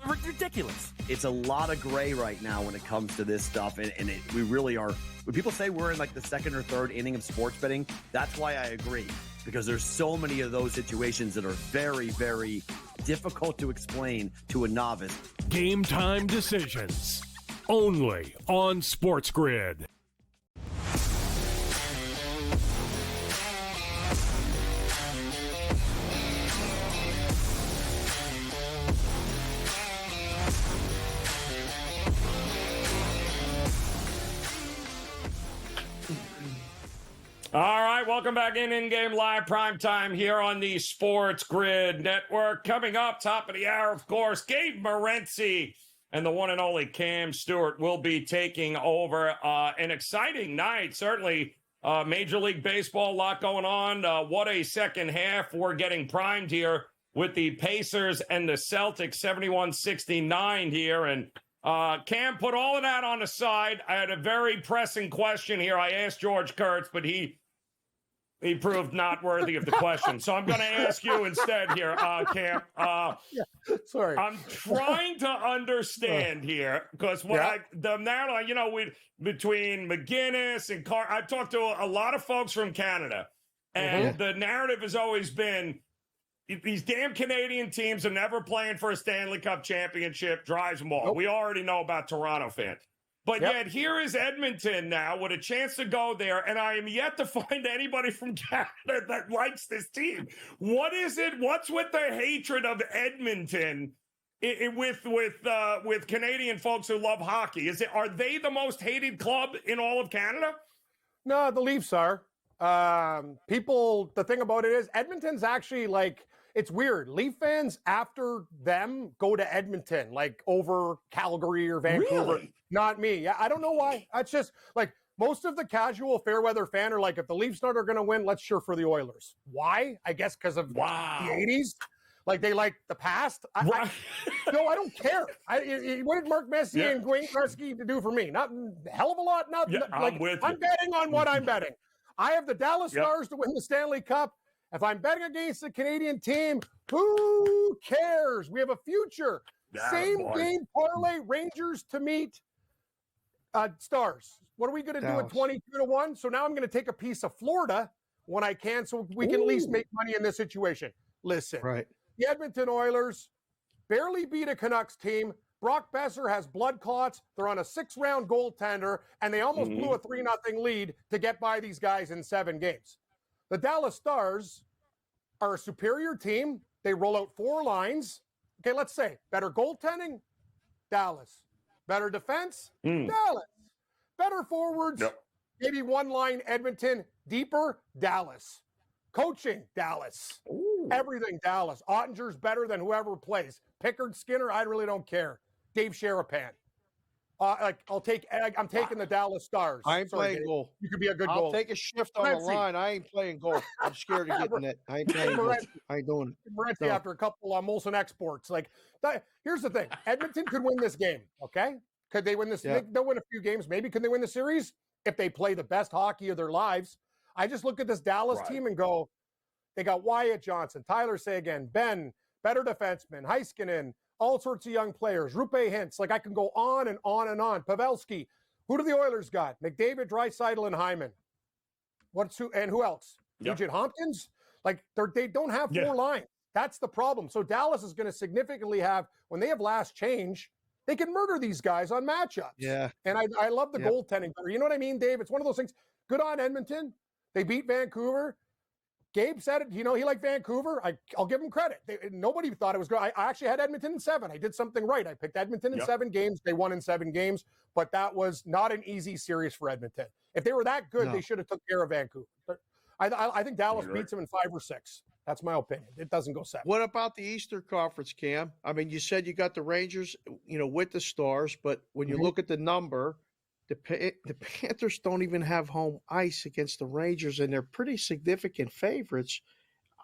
ridiculous. It's a lot of gray right now when it comes to this stuff, and we really are. When people say we're in like the second or third inning of sports betting, that's why I agree, because there's so many of those situations that are very, very difficult to explain to a novice. Game time decisions, only on SportsGrid. All right, welcome back in-game live primetime here on the Sports Grid Network. Coming up, top of the hour, of course, Gabe Morency and the one and only Cam Stewart will be taking over. An exciting night, certainly. Major League Baseball, a lot going on. What a second half. We're getting primed here with the Pacers and the Celtics, 71-69 here. And Cam, put all of that on the side. I had a very pressing question here. I asked George Kurtz, but he proved not worthy of the question. So I'm going to ask you instead here, Cam. Sorry. I'm trying to understand here because between McGinnis and Carr, I've talked to a lot of folks from Canada, and the narrative has always been these damn Canadian teams are never playing for a Stanley Cup championship, drives them all. Nope. We already know about Toronto fans. But yet here is Edmonton now with a chance to go there, and I am yet to find anybody from Canada that likes this team. What is it? What's with the hatred of Edmonton with Canadian folks who love hockey? Are they the most hated club in all of Canada? No, the Leafs are. The thing about it is Edmonton's actually like, it's weird. Leaf fans after them go to Edmonton, like over Calgary or Vancouver. Really? Not me. Yeah, I don't know why. It's just like most of the casual fair weather fan are like, if the Leafs are going to win, let's cheer for the Oilers. Why? I guess because of the 80s. Like they like the past. No, I don't care. What did Mark Messier and Wayne Gretzky do for me? Not a hell of a lot. I'm betting on what I'm betting. I have the Dallas Stars to win the Stanley Cup. If I'm betting against a Canadian team, who cares? We have a future. Same game parlay, Rangers to meet Stars. What are we going to do at 22-1? So now I'm going to take a piece of Florida when I can, so we can at least make money in this situation. Listen, the Edmonton Oilers barely beat a Canucks team. Brock Besser has blood clots. They're on a 6-round goaltender, and they almost blew a 3-0 lead to get by these guys in 7 games. The Dallas Stars are a superior team. They roll out 4 lines. Okay, let's say better goaltending, Dallas. Better defense, Dallas. Better forwards, maybe 1 line, Edmonton. Deeper, Dallas. Coaching, Dallas. Everything, Dallas. Ottinger's better than whoever plays. Pickard, Skinner, I really don't care. Dave Sharapan. I'm taking the Dallas Stars. I ain't Sorry, playing Dave. goal. You could be a good I'll goal. take a shift on the line. I ain't playing goal. I'm scared of getting it. I ain't playing goal. I ain't doing it. Morency No. after a couple Molson exports. Here's the thing. Edmonton could win this game, okay? Could they win this? Yeah. They'll win a few games. Maybe could they win the series? If they play the best hockey of their lives. I just look at this Dallas team and go, they got Wyatt Johnson, Tyler Seguin, Ben, better defenseman, Heiskanen, all sorts of young players, Rupe Hintz. I can go on and on and on. Pavelski. Who do the Oilers got? McDavid, Draisaitl, and Hyman. Who else? Nugent Hopkins? They don't have four lines. That's the problem. So Dallas is going to significantly have, when they have last change, they can murder these guys on matchups. Yeah. And I love the goaltending better. You know what I mean, Dave? It's one of those things. Good on Edmonton. They beat Vancouver. Gabe said it. He liked Vancouver. I'll give him credit. Nobody thought it was good. I actually had Edmonton in 7. I did something right. I picked Edmonton in 7 games. They won in 7 games, but that was not an easy series for Edmonton. If they were that good, they should have took care of Vancouver. I think Dallas beats them in 5 or 6. That's my opinion. It doesn't go 7. What about the Eastern Conference, Cam? I mean, you said you got the Rangers, with the Stars, but when you look at the number, the Panthers don't even have home ice against the Rangers, and they're pretty significant favorites.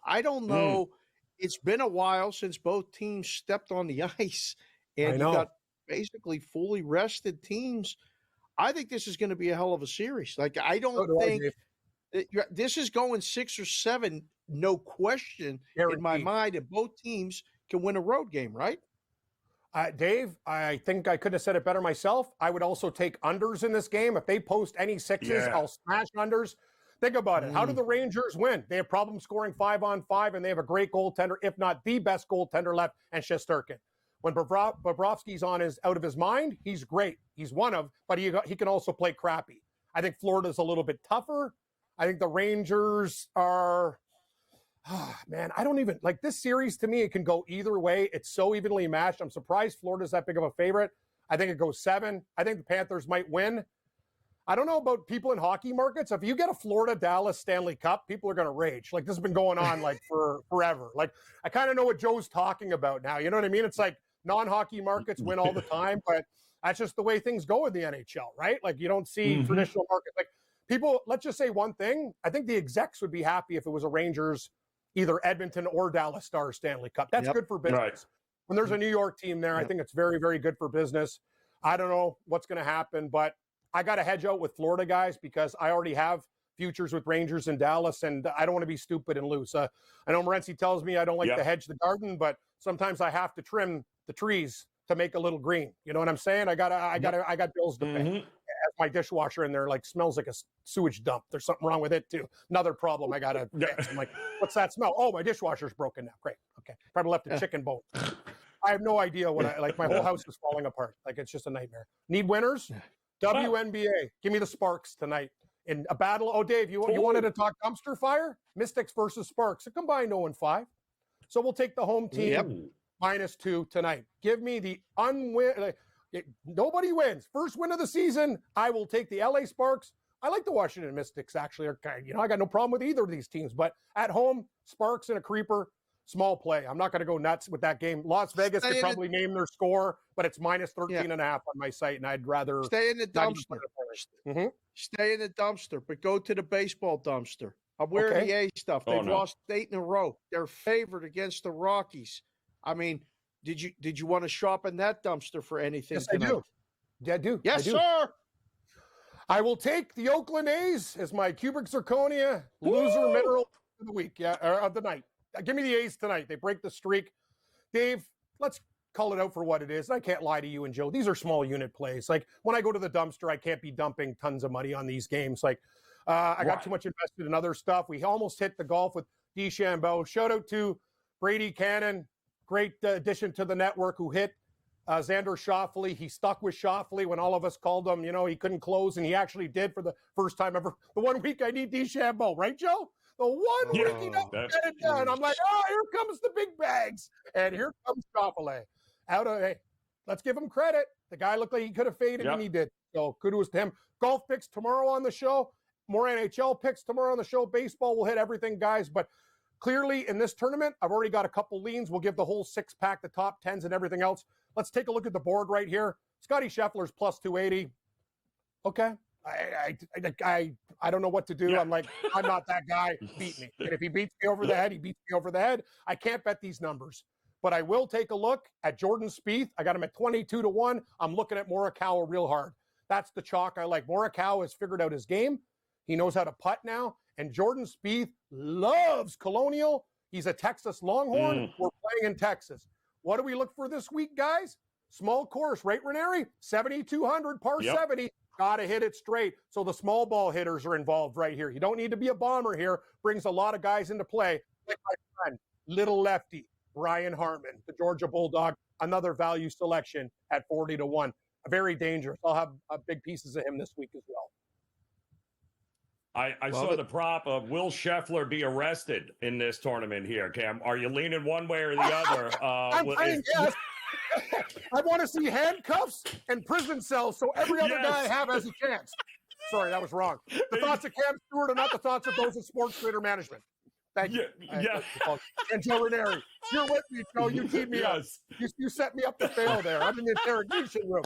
I don't know. It's been a while since both teams stepped on the ice, and you got basically fully rested teams. I think this is going to be a hell of a series. I don't think this is going 6 or 7, no question in my mind, and both teams can win a road game, right? Dave, I think I couldn't have said it better myself. I would also take unders in this game. If they post any 6s, I'll smash unders. Think about it. How do the Rangers win? They have problems scoring 5-on-5, and they have a great goaltender, if not the best goaltender left, and Shesterkin. When Bobrovsky's out of his mind, he's great. He's one of, but he can also play crappy. I think Florida's a little bit tougher. I think the Rangers are... man, I don't even this series. To me, it can go either way. It's so evenly matched. I'm surprised Florida's that big of a favorite. I think it goes 7. I think the Panthers might win. I don't know about people in hockey markets. If you get a Florida-Dallas Stanley Cup, people are going to rage. This has been going on for forever. I kind of know what Joe's talking about now. You know what I mean? It's non-hockey markets win all the time, but that's just the way things go in the NHL, right? You don't see traditional markets. People, let's just say one thing. I think the execs would be happy if it was a Rangers, either Edmonton or Dallas Stars Stanley Cup. That's good for business. Right. When there's a New York team there, I think it's very, very good for business. I don't know what's going to happen, but I got to hedge out with Florida guys because I already have futures with Rangers and Dallas, and I don't want to be stupid and lose. I know Morency tells me I don't like to hedge the garden, but sometimes I have to trim the trees to make a little green. You know what I'm saying? I got bills to pay. My dishwasher in there smells like a sewage dump. There's something wrong with it too. Another problem I gotta fix. I'm what's that smell? Oh, my dishwasher's broken now. Great. Okay. Probably left a chicken bone. I have no idea what my whole house is falling apart. It's just a nightmare. Need winners? WNBA. Give me the Sparks tonight. In a battle. Oh, Dave, you wanted to talk dumpster fire? Mystics versus Sparks. A combined 0-5. So we'll take the home team -2 tonight. Give me the nobody wins. First win of the season, I will take the LA Sparks. I like the Washington Mystics, actually. I got no problem with either of these teams. But at home, Sparks and a creeper, small play. I'm not going to go nuts with that game. Las Vegas could probably name their score, but it's -13.5 on my site, and I'd rather... Stay in the dumpster. Stay in the dumpster, but go to the baseball dumpster. I'm wearing the A stuff. They've lost 8 in a row. They're favored against the Rockies. I mean... Did you want to sharpen that dumpster for anything? Yes, tonight? I do. Yeah, I do. Yes, sir. I will take the Oakland A's as my cubic zirconia loser mineral of the week, or of the night. Give me the A's tonight. They break the streak. Dave, let's call it out for what it is. I can't lie to you and Joe. These are small unit plays. When I go to the dumpster, I can't be dumping tons of money on these games. I got too much invested in other stuff. We almost hit the golf with DeChambeau. Shout out to Brady Cannon. Great addition to the network who hit Xander Schauffele. He stuck with Schauffele when all of us called him, he couldn't close, and he actually did for the first time ever. The 1 week I need DeChambeau, right, Joe? The 1 week he doesn't get it done. I'm like, here comes the big bags. And here comes Schauffele. Let's give him credit. The guy looked like he could have faded, and he did. So kudos to him. Golf picks tomorrow on the show. More NHL picks tomorrow on the show. Baseball will hit everything, guys, but clearly, in this tournament, I've already got a couple leans. We'll give the whole 6-pack, the top 10s and everything else. Let's take a look at the board right here. Scotty Scheffler's plus 280. Okay. I don't know what to do. Yeah. I'm like, I'm not that guy. Beat me. And if he beats me over the head, he beats me over the head. I can't bet these numbers. But I will take a look at Jordan Spieth. I got him at 22-1. I'm looking at Morikawa real hard. That's the chalk I like. Morikawa has figured out his game. He knows how to putt now. And Jordan Spieth loves Colonial. He's a Texas Longhorn. We're playing in Texas. What do we look for this week, guys? Small course, right, Raineri? 7,200, par 70. Got to hit it straight. So the small ball hitters are involved right here. You don't need to be a bomber here. Brings a lot of guys into play. Like my friend, little lefty, Brian Hartman, the Georgia Bulldog, another value selection at 40-1. Very dangerous. I'll have big pieces of him this week as well. I saw the prop of will Scheffler be arrested in this tournament here, Cam? Are you leaning one way or the other? Yes. I want to see handcuffs and prison cells so every other guy has a chance. Sorry, that was wrong. The thoughts of Cam Stewart are not the thoughts of those at SportsGrid Management. Thank you. And Joe Raineri, you're with me, Joe. You teed me up. You set me up to fail there. I'm in the interrogation room.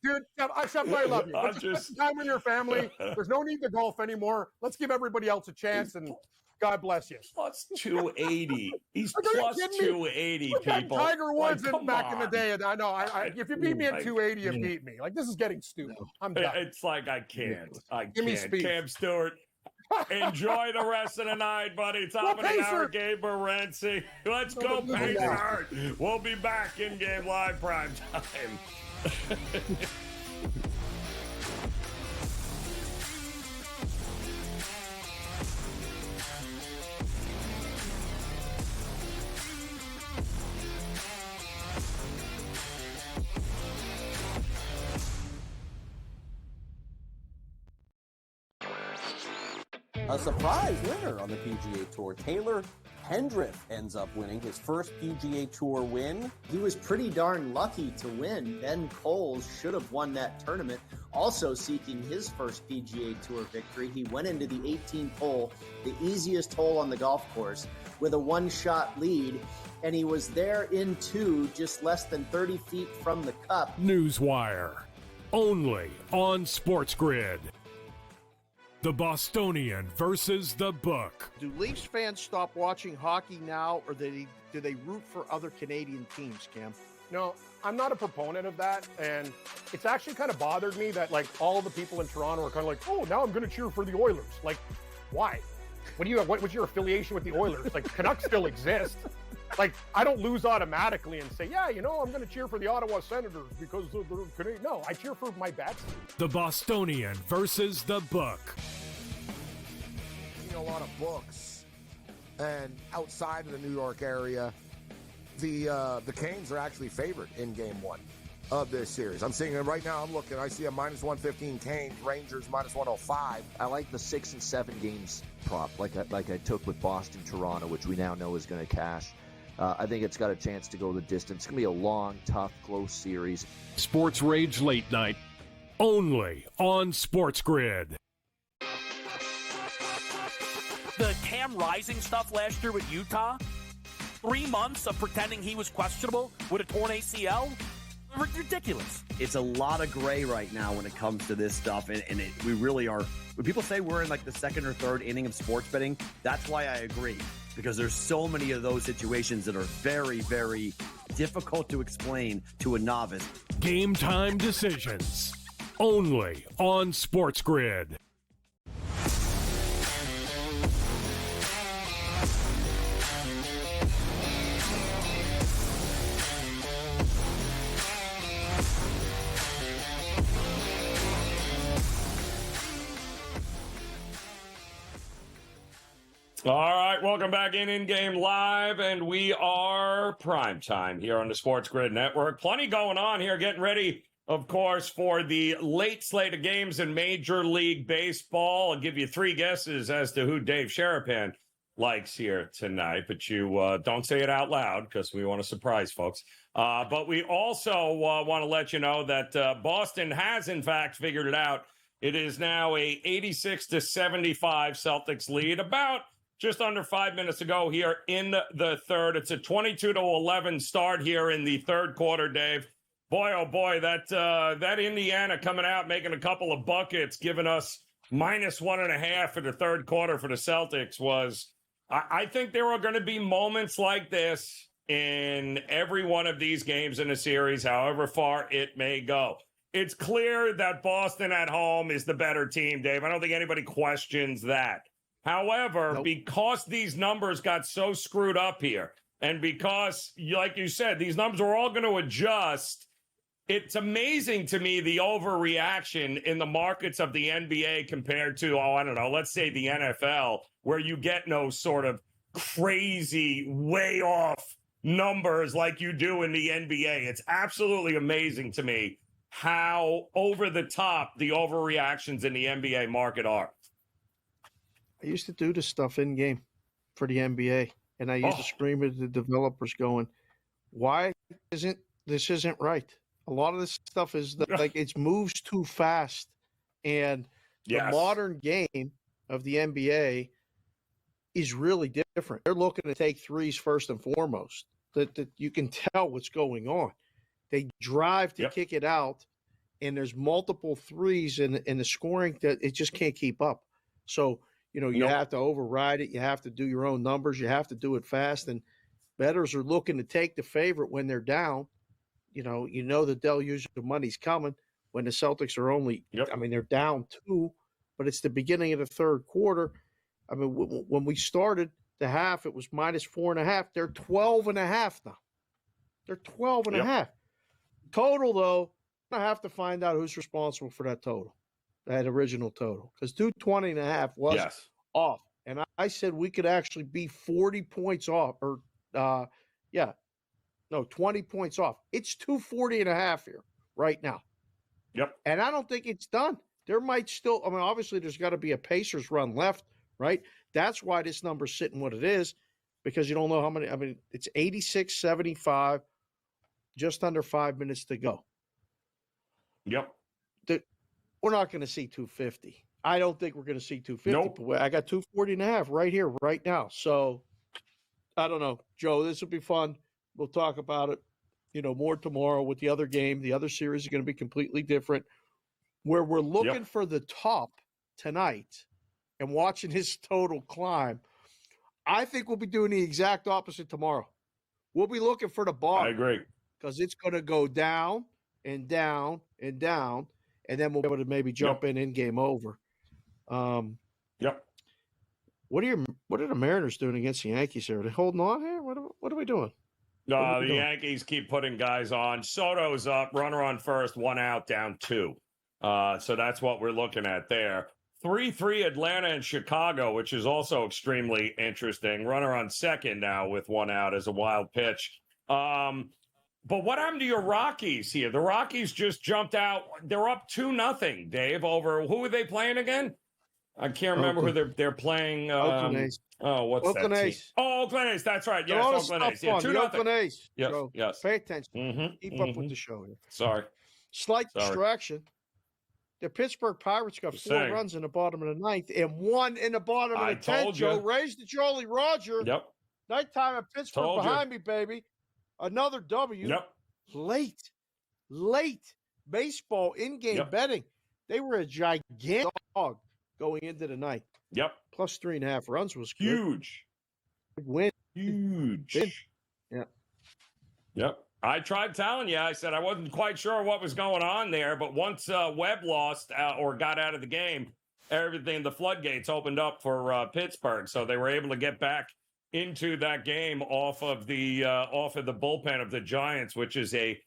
Dude, Shep, I love you. Let's just spend time with your family. There's no need to golf anymore. Let's give everybody else a chance, and God bless you. Plus 280. He's plus 280, people. Tiger Woods back in the day. I know. If you beat me at 280, you beat me. Like, this is getting stupid. I'm done. It's like I can't. Give me speed. Cam Stewart. Enjoy the rest of the night, buddy. Top of the hour, Gabe Morency. Let's go, Pacer. We'll be back in Game Live Prime Time. A surprise winner on the PGA Tour. Taylor Pendrith ends up winning his first PGA Tour win. He was pretty darn lucky to win. Ben Coles should have won that tournament. Also seeking his first PGA Tour victory, he went into the 18th hole, the easiest hole on the golf course, with a one-shot lead, and he was there in two, just less than 30 feet from the cup. Newswire, only on SportsGrid. The Bostonian versus the Book. Do Leafs fans stop watching hockey now, or do they root for other Canadian teams, Cam? No, I'm not a proponent of that, and it's actually kind of bothered me that, like, all the people in Toronto are kind of like, oh, now I'm going to cheer for the Oilers. Like, why? What's your affiliation with the Oilers? Like, Canucks still exist. Like, I don't lose automatically and say, yeah, I'm going to cheer for the Ottawa Senators because they're Canadian. No, I cheer for my bets. The Bostonian versus the Book. A lot of books, and outside of the New York area, the Canes are actually favored in Game 1 of this series. I'm seeing it right now. I'm looking. I see a minus 115 Canes, Rangers minus 105. I like the 6 and 7 games prop, like I took with Boston, Toronto, which we now know is going to cash. I think it's got a chance to go the distance. It's going to be a long, tough, close series. Sports Rage Late Night, only on SportsGrid. The Cam Rising stuff last year with Utah, 3 months of pretending he was questionable with a torn ACL, ridiculous. It's a lot of gray right now when it comes to this stuff, and we really are. When people say we're in like the second or third inning of sports betting, that's why I agree, because there's so many of those situations that are very, very difficult to explain to a novice. Game time decisions, only on SportsGrid. All right, welcome back InGame Live, and we are primetime here on the SportsGrid Network. Plenty going on here, getting ready, of course, for the late slate of games in Major League Baseball. I'll give you 3 guesses as to who Dave Sharapan likes here tonight, but you don't say it out loud because we want to surprise folks. But we also want to let you know that Boston has, in fact, figured it out. It is now a 86-75 Celtics lead, about just under 5 minutes ago here in the third. It's a 22-11 start here in the third quarter, Dave. Boy, oh boy, that Indiana coming out making a couple of buckets, giving us -1.5 for the third quarter for the Celtics was. I think there are going to be moments like this in every one of these games in the series, however far it may go. It's clear that Boston at home is the better team, Dave. I don't think anybody questions that. However, because these numbers got so screwed up here, and because, like you said, these numbers are all going to adjust. It's amazing to me the overreaction in the markets of the NBA compared to, I don't know, let's say the NFL, where you get no sort of crazy, way off numbers like you do in the NBA. It's absolutely amazing to me how over the top the overreactions in the NBA market are. I used to do this stuff in game for the NBA, and I used to scream at the developers going, why isn't right? A lot of this stuff is like it moves too fast, and the modern game of the NBA is really different. They're looking to take threes first and foremost. That you can tell what's going on. They drive to kick it out, and there's multiple threes in the scoring that it just can't keep up. So you have to override it. You have to do your own numbers. You have to do it fast, and bettors are looking to take the favorite when they're down. You know the deluge of money's coming when the Celtics are only, they're down 2, but it's the beginning of the third quarter. I mean, when we started the half, it was -4.5. They're 12.5 now. They're 12.5. Total, though, I have to find out who's responsible for that total, that original total, because 220.5 was off. And I said we could actually be 40 points off, 20 points off. It's 240.5 here right now. And I don't think it's done. There might still, obviously there's got to be a Pacers run left, right? That's why this number's sitting what it is, because you don't know how many, it's 86-75, just under 5 minutes to go. We're not going to see 250. I don't think we're going to see 250. But I got 240.5 right here, right now. So I don't know, Joe, this will be fun. We'll talk about it, more tomorrow with the other game. The other series is going to be completely different. Where we're looking for the top tonight and watching his total climb, I think we'll be doing the exact opposite tomorrow. We'll be looking for the bar. I agree. Because it's going to go down and down and down, and then we'll be able to maybe jump in game over. What are the Mariners doing against the Yankees here? Are they holding on here? What are we doing? The Yankees keep putting guys on. Soto's up, runner on first, 1 out, down 2. So that's what we're looking at there. 3-3 Atlanta and Chicago, which is also extremely interesting. Runner on second now with 1 out as a wild pitch. But what happened to your Rockies here? The Rockies just jumped out. They're up 2-0, Dave, over who are they playing again? I can't remember who they're playing. Oakland A's. Oh, what's Oakland that team? A's. Oh, Oakland A's. That's right. Yes, Oakland A's. Yeah, 2-0. Oakland A's. Yes. Pay attention. Keep up with the show here. Sorry. Slight distraction. The Pittsburgh Pirates got 4 runs in the bottom of the 9th and 1 in the bottom of the 10th. Joe, raise the Jolly Roger. Nighttime at Pittsburgh behind me, baby. Another W. Late baseball in-game betting. They were a gigantic dog going into the night. Plus 3.5 runs was good. Huge. Big win. Huge. I tried telling you. I said I wasn't quite sure what was going on there, but once Webb lost or got out of the game, everything, the floodgates opened up for Pittsburgh, so they were able to get back into that game off of the bullpen of the Giants, which is a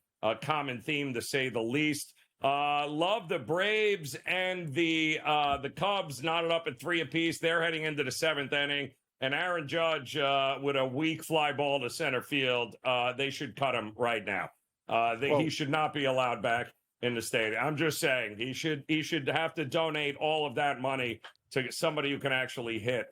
common theme to say the least. Love the Braves and the Cubs knotted up at 3 apiece. They're heading into the 7th inning. And Aaron Judge with a weak fly ball to center field. They should cut him right now. He should not be allowed back in the stadium. I'm just saying he should have to donate all of that money to somebody who can actually hit.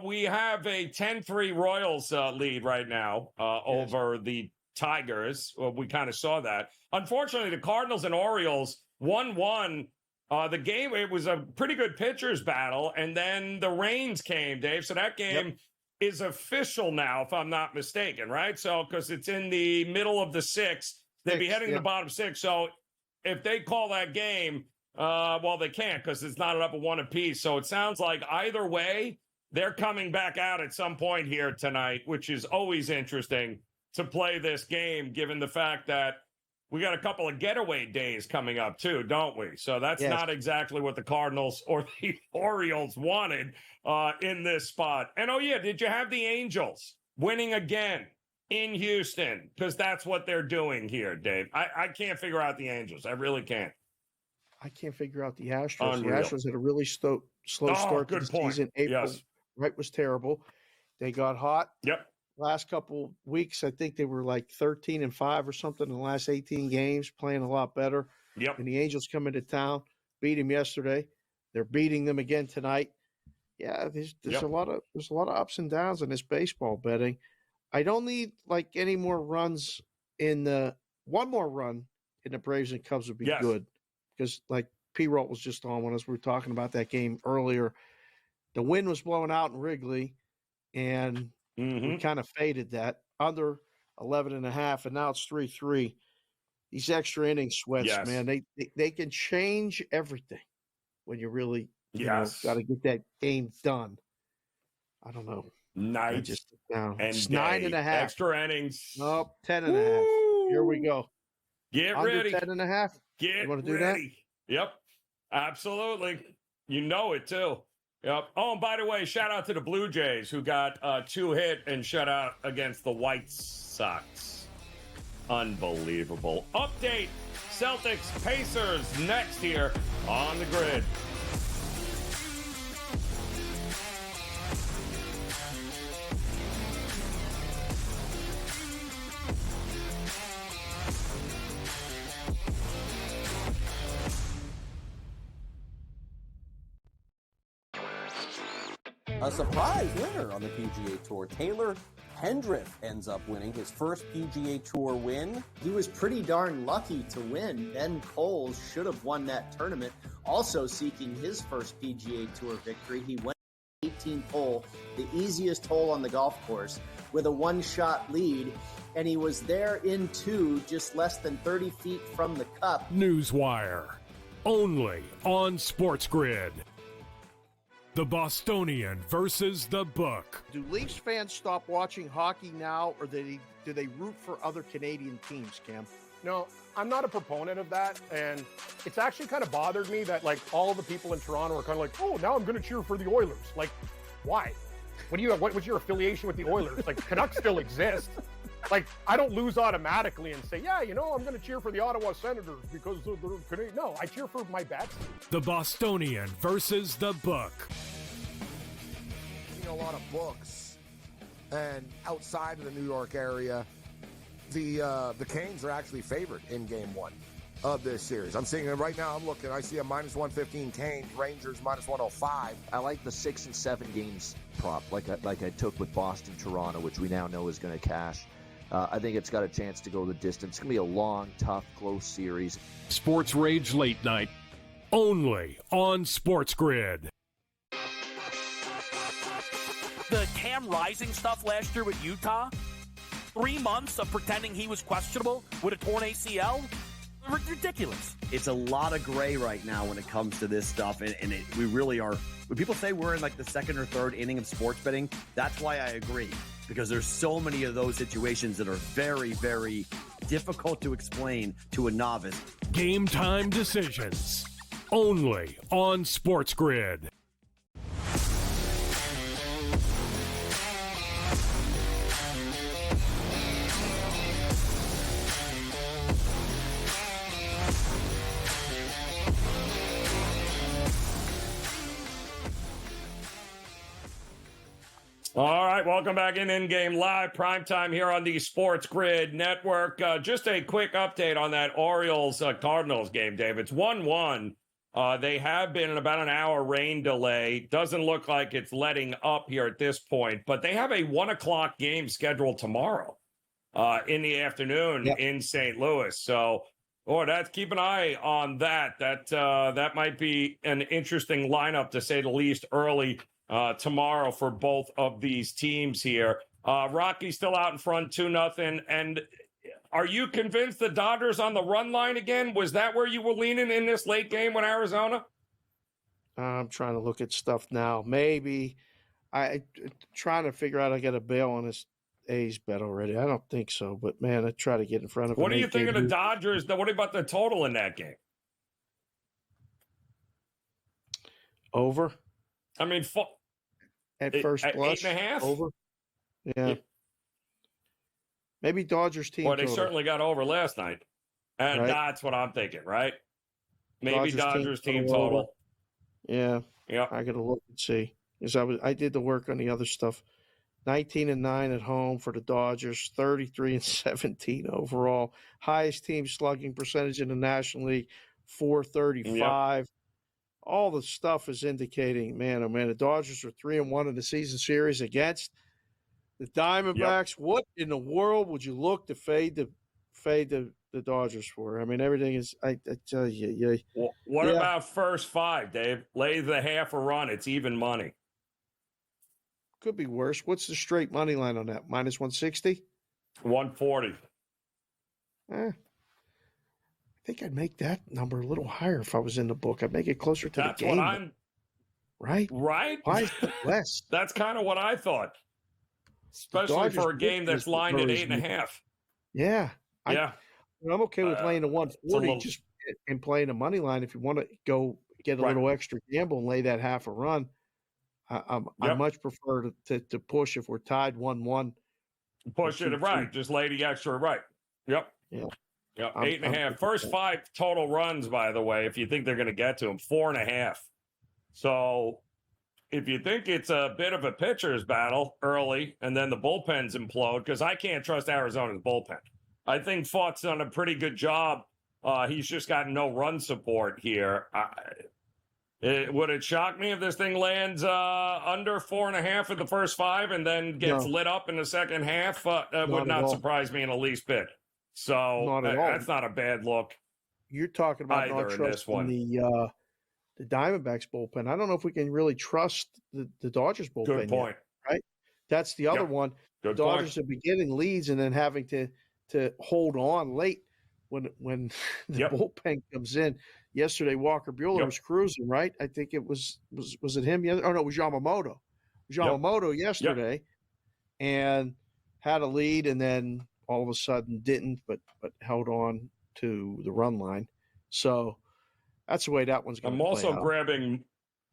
We have a 10-3 Royals lead right now over the Tigers. We kind of saw that. Unfortunately, the Cardinals and Orioles 1-1. The game, it was a pretty good pitcher's battle, and then the rains came, Dave. So that game is official now, if I'm not mistaken, right? So, because it's in the middle of the 6th, They'd be heading to the bottom 6. So if they call that game, well, they can't because it's not up at 1 apiece. So it sounds like either way, they're coming back out at some point here tonight, which is always interesting to play this game, given the fact that we got a couple of getaway days coming up too, don't we? So that's not exactly what the Cardinals or the Orioles wanted in this spot. And, oh, yeah, did you have the Angels winning again in Houston? Because that's what they're doing here, Dave. I can't figure out the Angels. I really can't. I can't figure out the Astros. Unreal. The Astros had a really slow start to the season. April was terrible. They got hot. Yep. Last couple weeks, I think they were like 13-5 or something in the last 18 games, playing a lot better. Yep. And the Angels come into town, beat them yesterday. They're beating them again tonight. Yeah, there's a lot of ups and downs in this baseball betting. I don't need like any more runs one more run in the Braves and Cubs would be good. Because like P-Rolt was just on when we were talking about that game earlier. The wind was blowing out in Wrigley, and we kind of faded that under 11.5, and now it's 3-3. These extra inning sweats, man, they can change everything when you really got to get that game done. I don't know. Night and it's 9.5 extra innings. Nope, 10.5. Here we go. Get under ready. 10.5. Get want to do ready. Yep, absolutely. You know it too. Yep. Oh, and by the way, shout out to the Blue Jays who got 2 hit and shutout against the White Sox. Unbelievable. Update: Celtics Pacers next here on the grid. A surprise winner on the PGA Tour. Taylor Pendrith ends up winning his first PGA Tour win. He was pretty darn lucky to win. Ben Coles should have won that tournament. Also seeking his first PGA Tour victory, he went 18th hole, the easiest hole on the golf course, with a one-shot lead, and he was there in 2, just less than 30 feet from the cup. Newswire, only on SportsGrid. The Bostonian versus the Book. Do Leafs fans stop watching hockey now, or do they root for other Canadian teams, Cam? No, I'm not a proponent of that, and it's actually kind of bothered me that like all the people in Toronto are kind of like, oh, now I'm going to cheer for the Oilers. Like, why? What was your affiliation with the Oilers? Like, Canucks still exist. Like, I don't lose automatically and say, yeah, I'm going to cheer for the Ottawa Senators because they're Canadian. No, I cheer for my bats. The Bostonian versus the Book. A lot of books, and outside of the New York area, the Canes are actually favored in Game 1 of this series. I'm seeing it right now. I'm looking. I see a -115 Canes, Rangers -105. I like the 6 and 7 games prop, like I took with Boston, Toronto, which we now know is going to cash. I think it's got a chance to go the distance. It's going to be a long, tough, close series. Sports Rage Late Night, only on SportsGrid. The Cam Rising stuff last year with Utah, 3 months of pretending he was questionable with a torn ACL, ridiculous. It's a lot of gray right now when it comes to this stuff, and we really are. When people say we're in like the second or third inning of sports betting, that's why I agree, because there's so many of those situations that are very, very difficult to explain to a novice. Game time decisions, only on SportsGrid. All right, welcome back in-game live, primetime here on the SportsGrid Network. Just a quick update on that Orioles-Cardinals game, Dave. It's 1-1. They have been in about an hour rain delay. Doesn't look like it's letting up here at this point, but they have a 1 o'clock game scheduled tomorrow in the afternoon in St. Louis. So, keep an eye on that. That might be an interesting lineup, to say the least, early tomorrow for both of these teams here. Rockies still out in front 2-0. And Are you convinced the Dodgers on the run line again? Was that where you were leaning in this late game with Arizona? I'm trying to look at stuff now. Maybe. I trying to figure out I got a bail on this A's bet already. I don't think so, but man, I try to get in front of. What do you think of the Dodgers? What about the total in that game? Over. I mean, at first blush, 8.5 over. Yeah. Maybe Dodgers team. Well, they total. certainly got over last night, and Right. that's what I'm thinking. Right? Maybe Dodgers team total. total. Yeah. Yeah. I gotta look and see. Because I did the work on the other stuff. 19-9 at home for the Dodgers, 33-17 overall. Highest team slugging percentage in the National League, 435. Yep. All the stuff is indicating, man, oh man, the Dodgers are 3-1 in the season series against the Diamondbacks. Yep. What in the world would you look to fade the Dodgers for? I mean, everything is. I tell you, yeah. Well, what about first 5, Dave? Lay the half a run. It's even money. Could be worse. What's the straight money line on that? Minus 160? 140. I think I'd make that number a little higher if I was in the book. I'd make it closer to That's the game. What I'm. Right? Right? Why is it less? That's kind of what I thought. Especially for a game that's lined at 8.5. Yeah. Yeah. I'm okay with laying the 140 just and playing the money line. If you want to go get a little extra gamble and lay that half a run, I much prefer to push if we're tied 1-1. Push it right. Just lay the extra right. Yep. Yeah. Yep. 8.5. First 5 total runs, by the way, if you think they're going to get to them, 4.5. So if you think it's a bit of a pitcher's battle early and then the bullpens implode, because I can't trust Arizona's bullpen. I think Fought's done a pretty good job. He's just got no run support here. Would it shock me if this thing lands under 4.5 in the first 5 and then gets lit up in the second half? That would not surprise me in the least bit. So that's not a bad look. You're talking about not trusting the Diamondbacks bullpen. I don't know if we can really trust the Dodgers bullpen. Good point. Yet, right? That's the other one. Good Dodgers point. are beginning leads and then having to hold on late when the bullpen comes in. Yesterday, Walker Buehler was cruising, right? I think it was it him? Oh, no, it was Yamamoto. Yamamoto yesterday and had a lead and then all of a sudden didn't, but held on to the run line. So that's the way that one's going to play out. I'm also grabbing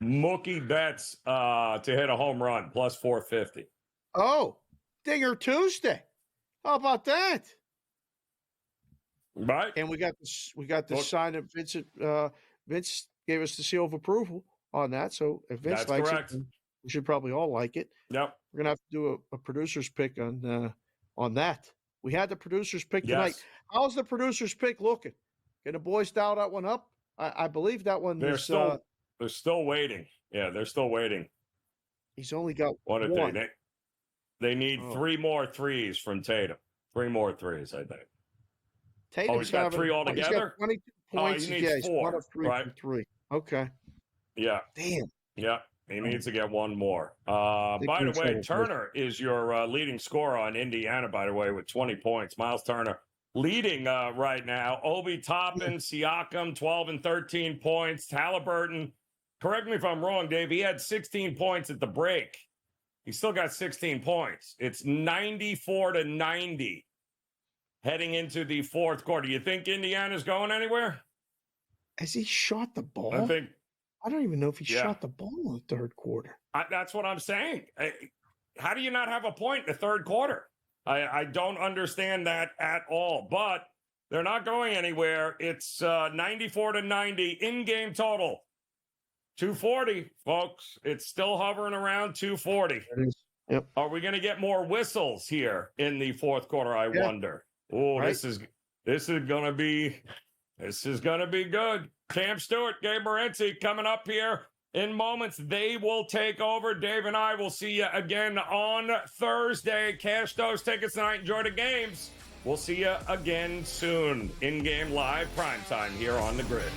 Mookie Betts to hit a home run, plus 450. Oh, Dinger Tuesday. How about that? Right. And we got the sign of Vincent. Vince gave us the seal of approval on that. So if Vince likes it, we should probably all like it. Yep. We're gonna have to do a producer's pick on that. We had the producer's pick tonight. How's the producer's pick looking? Can the boys dial that one up? I believe that one. They're still waiting. Yeah, they're still waiting. He's only got one. They need 3 more threes from Tatum. 3 more threes, I think. Tatum's he's got 3 altogether? He's got 22 points. He needs 4, one of 3 right? from 3. Okay. Yeah. Damn. Yeah. He needs to get 1 more. By the way, Turner is your leading scorer on Indiana, by the way, with 20 points. Miles Turner leading right now. Obi Toppin, Siakam, 12 and 13 points. Halliburton, correct me if I'm wrong, Dave, he had 16 points at the break. He still got 16 points. It's 94-90 heading into the fourth quarter. You think Indiana's going anywhere? Has he shot the ball? I don't even know if he shot the ball in the third quarter. That's what I'm saying. How do you not have a point in the third quarter? I don't understand that at all. But they're not going anywhere. It's 94-90 in-game total. 240, folks. It's still hovering around 240. Yep. Are we going to get more whistles here in the fourth quarter? I wonder. Oh, right. This is going to be good. Cam Stewart, Gabe Morency coming up here in moments. They will take over. Dave and I will see you again on Thursday. Cash those tickets tonight. Enjoy the games. We'll see you again soon. In-game live primetime here on the Grid.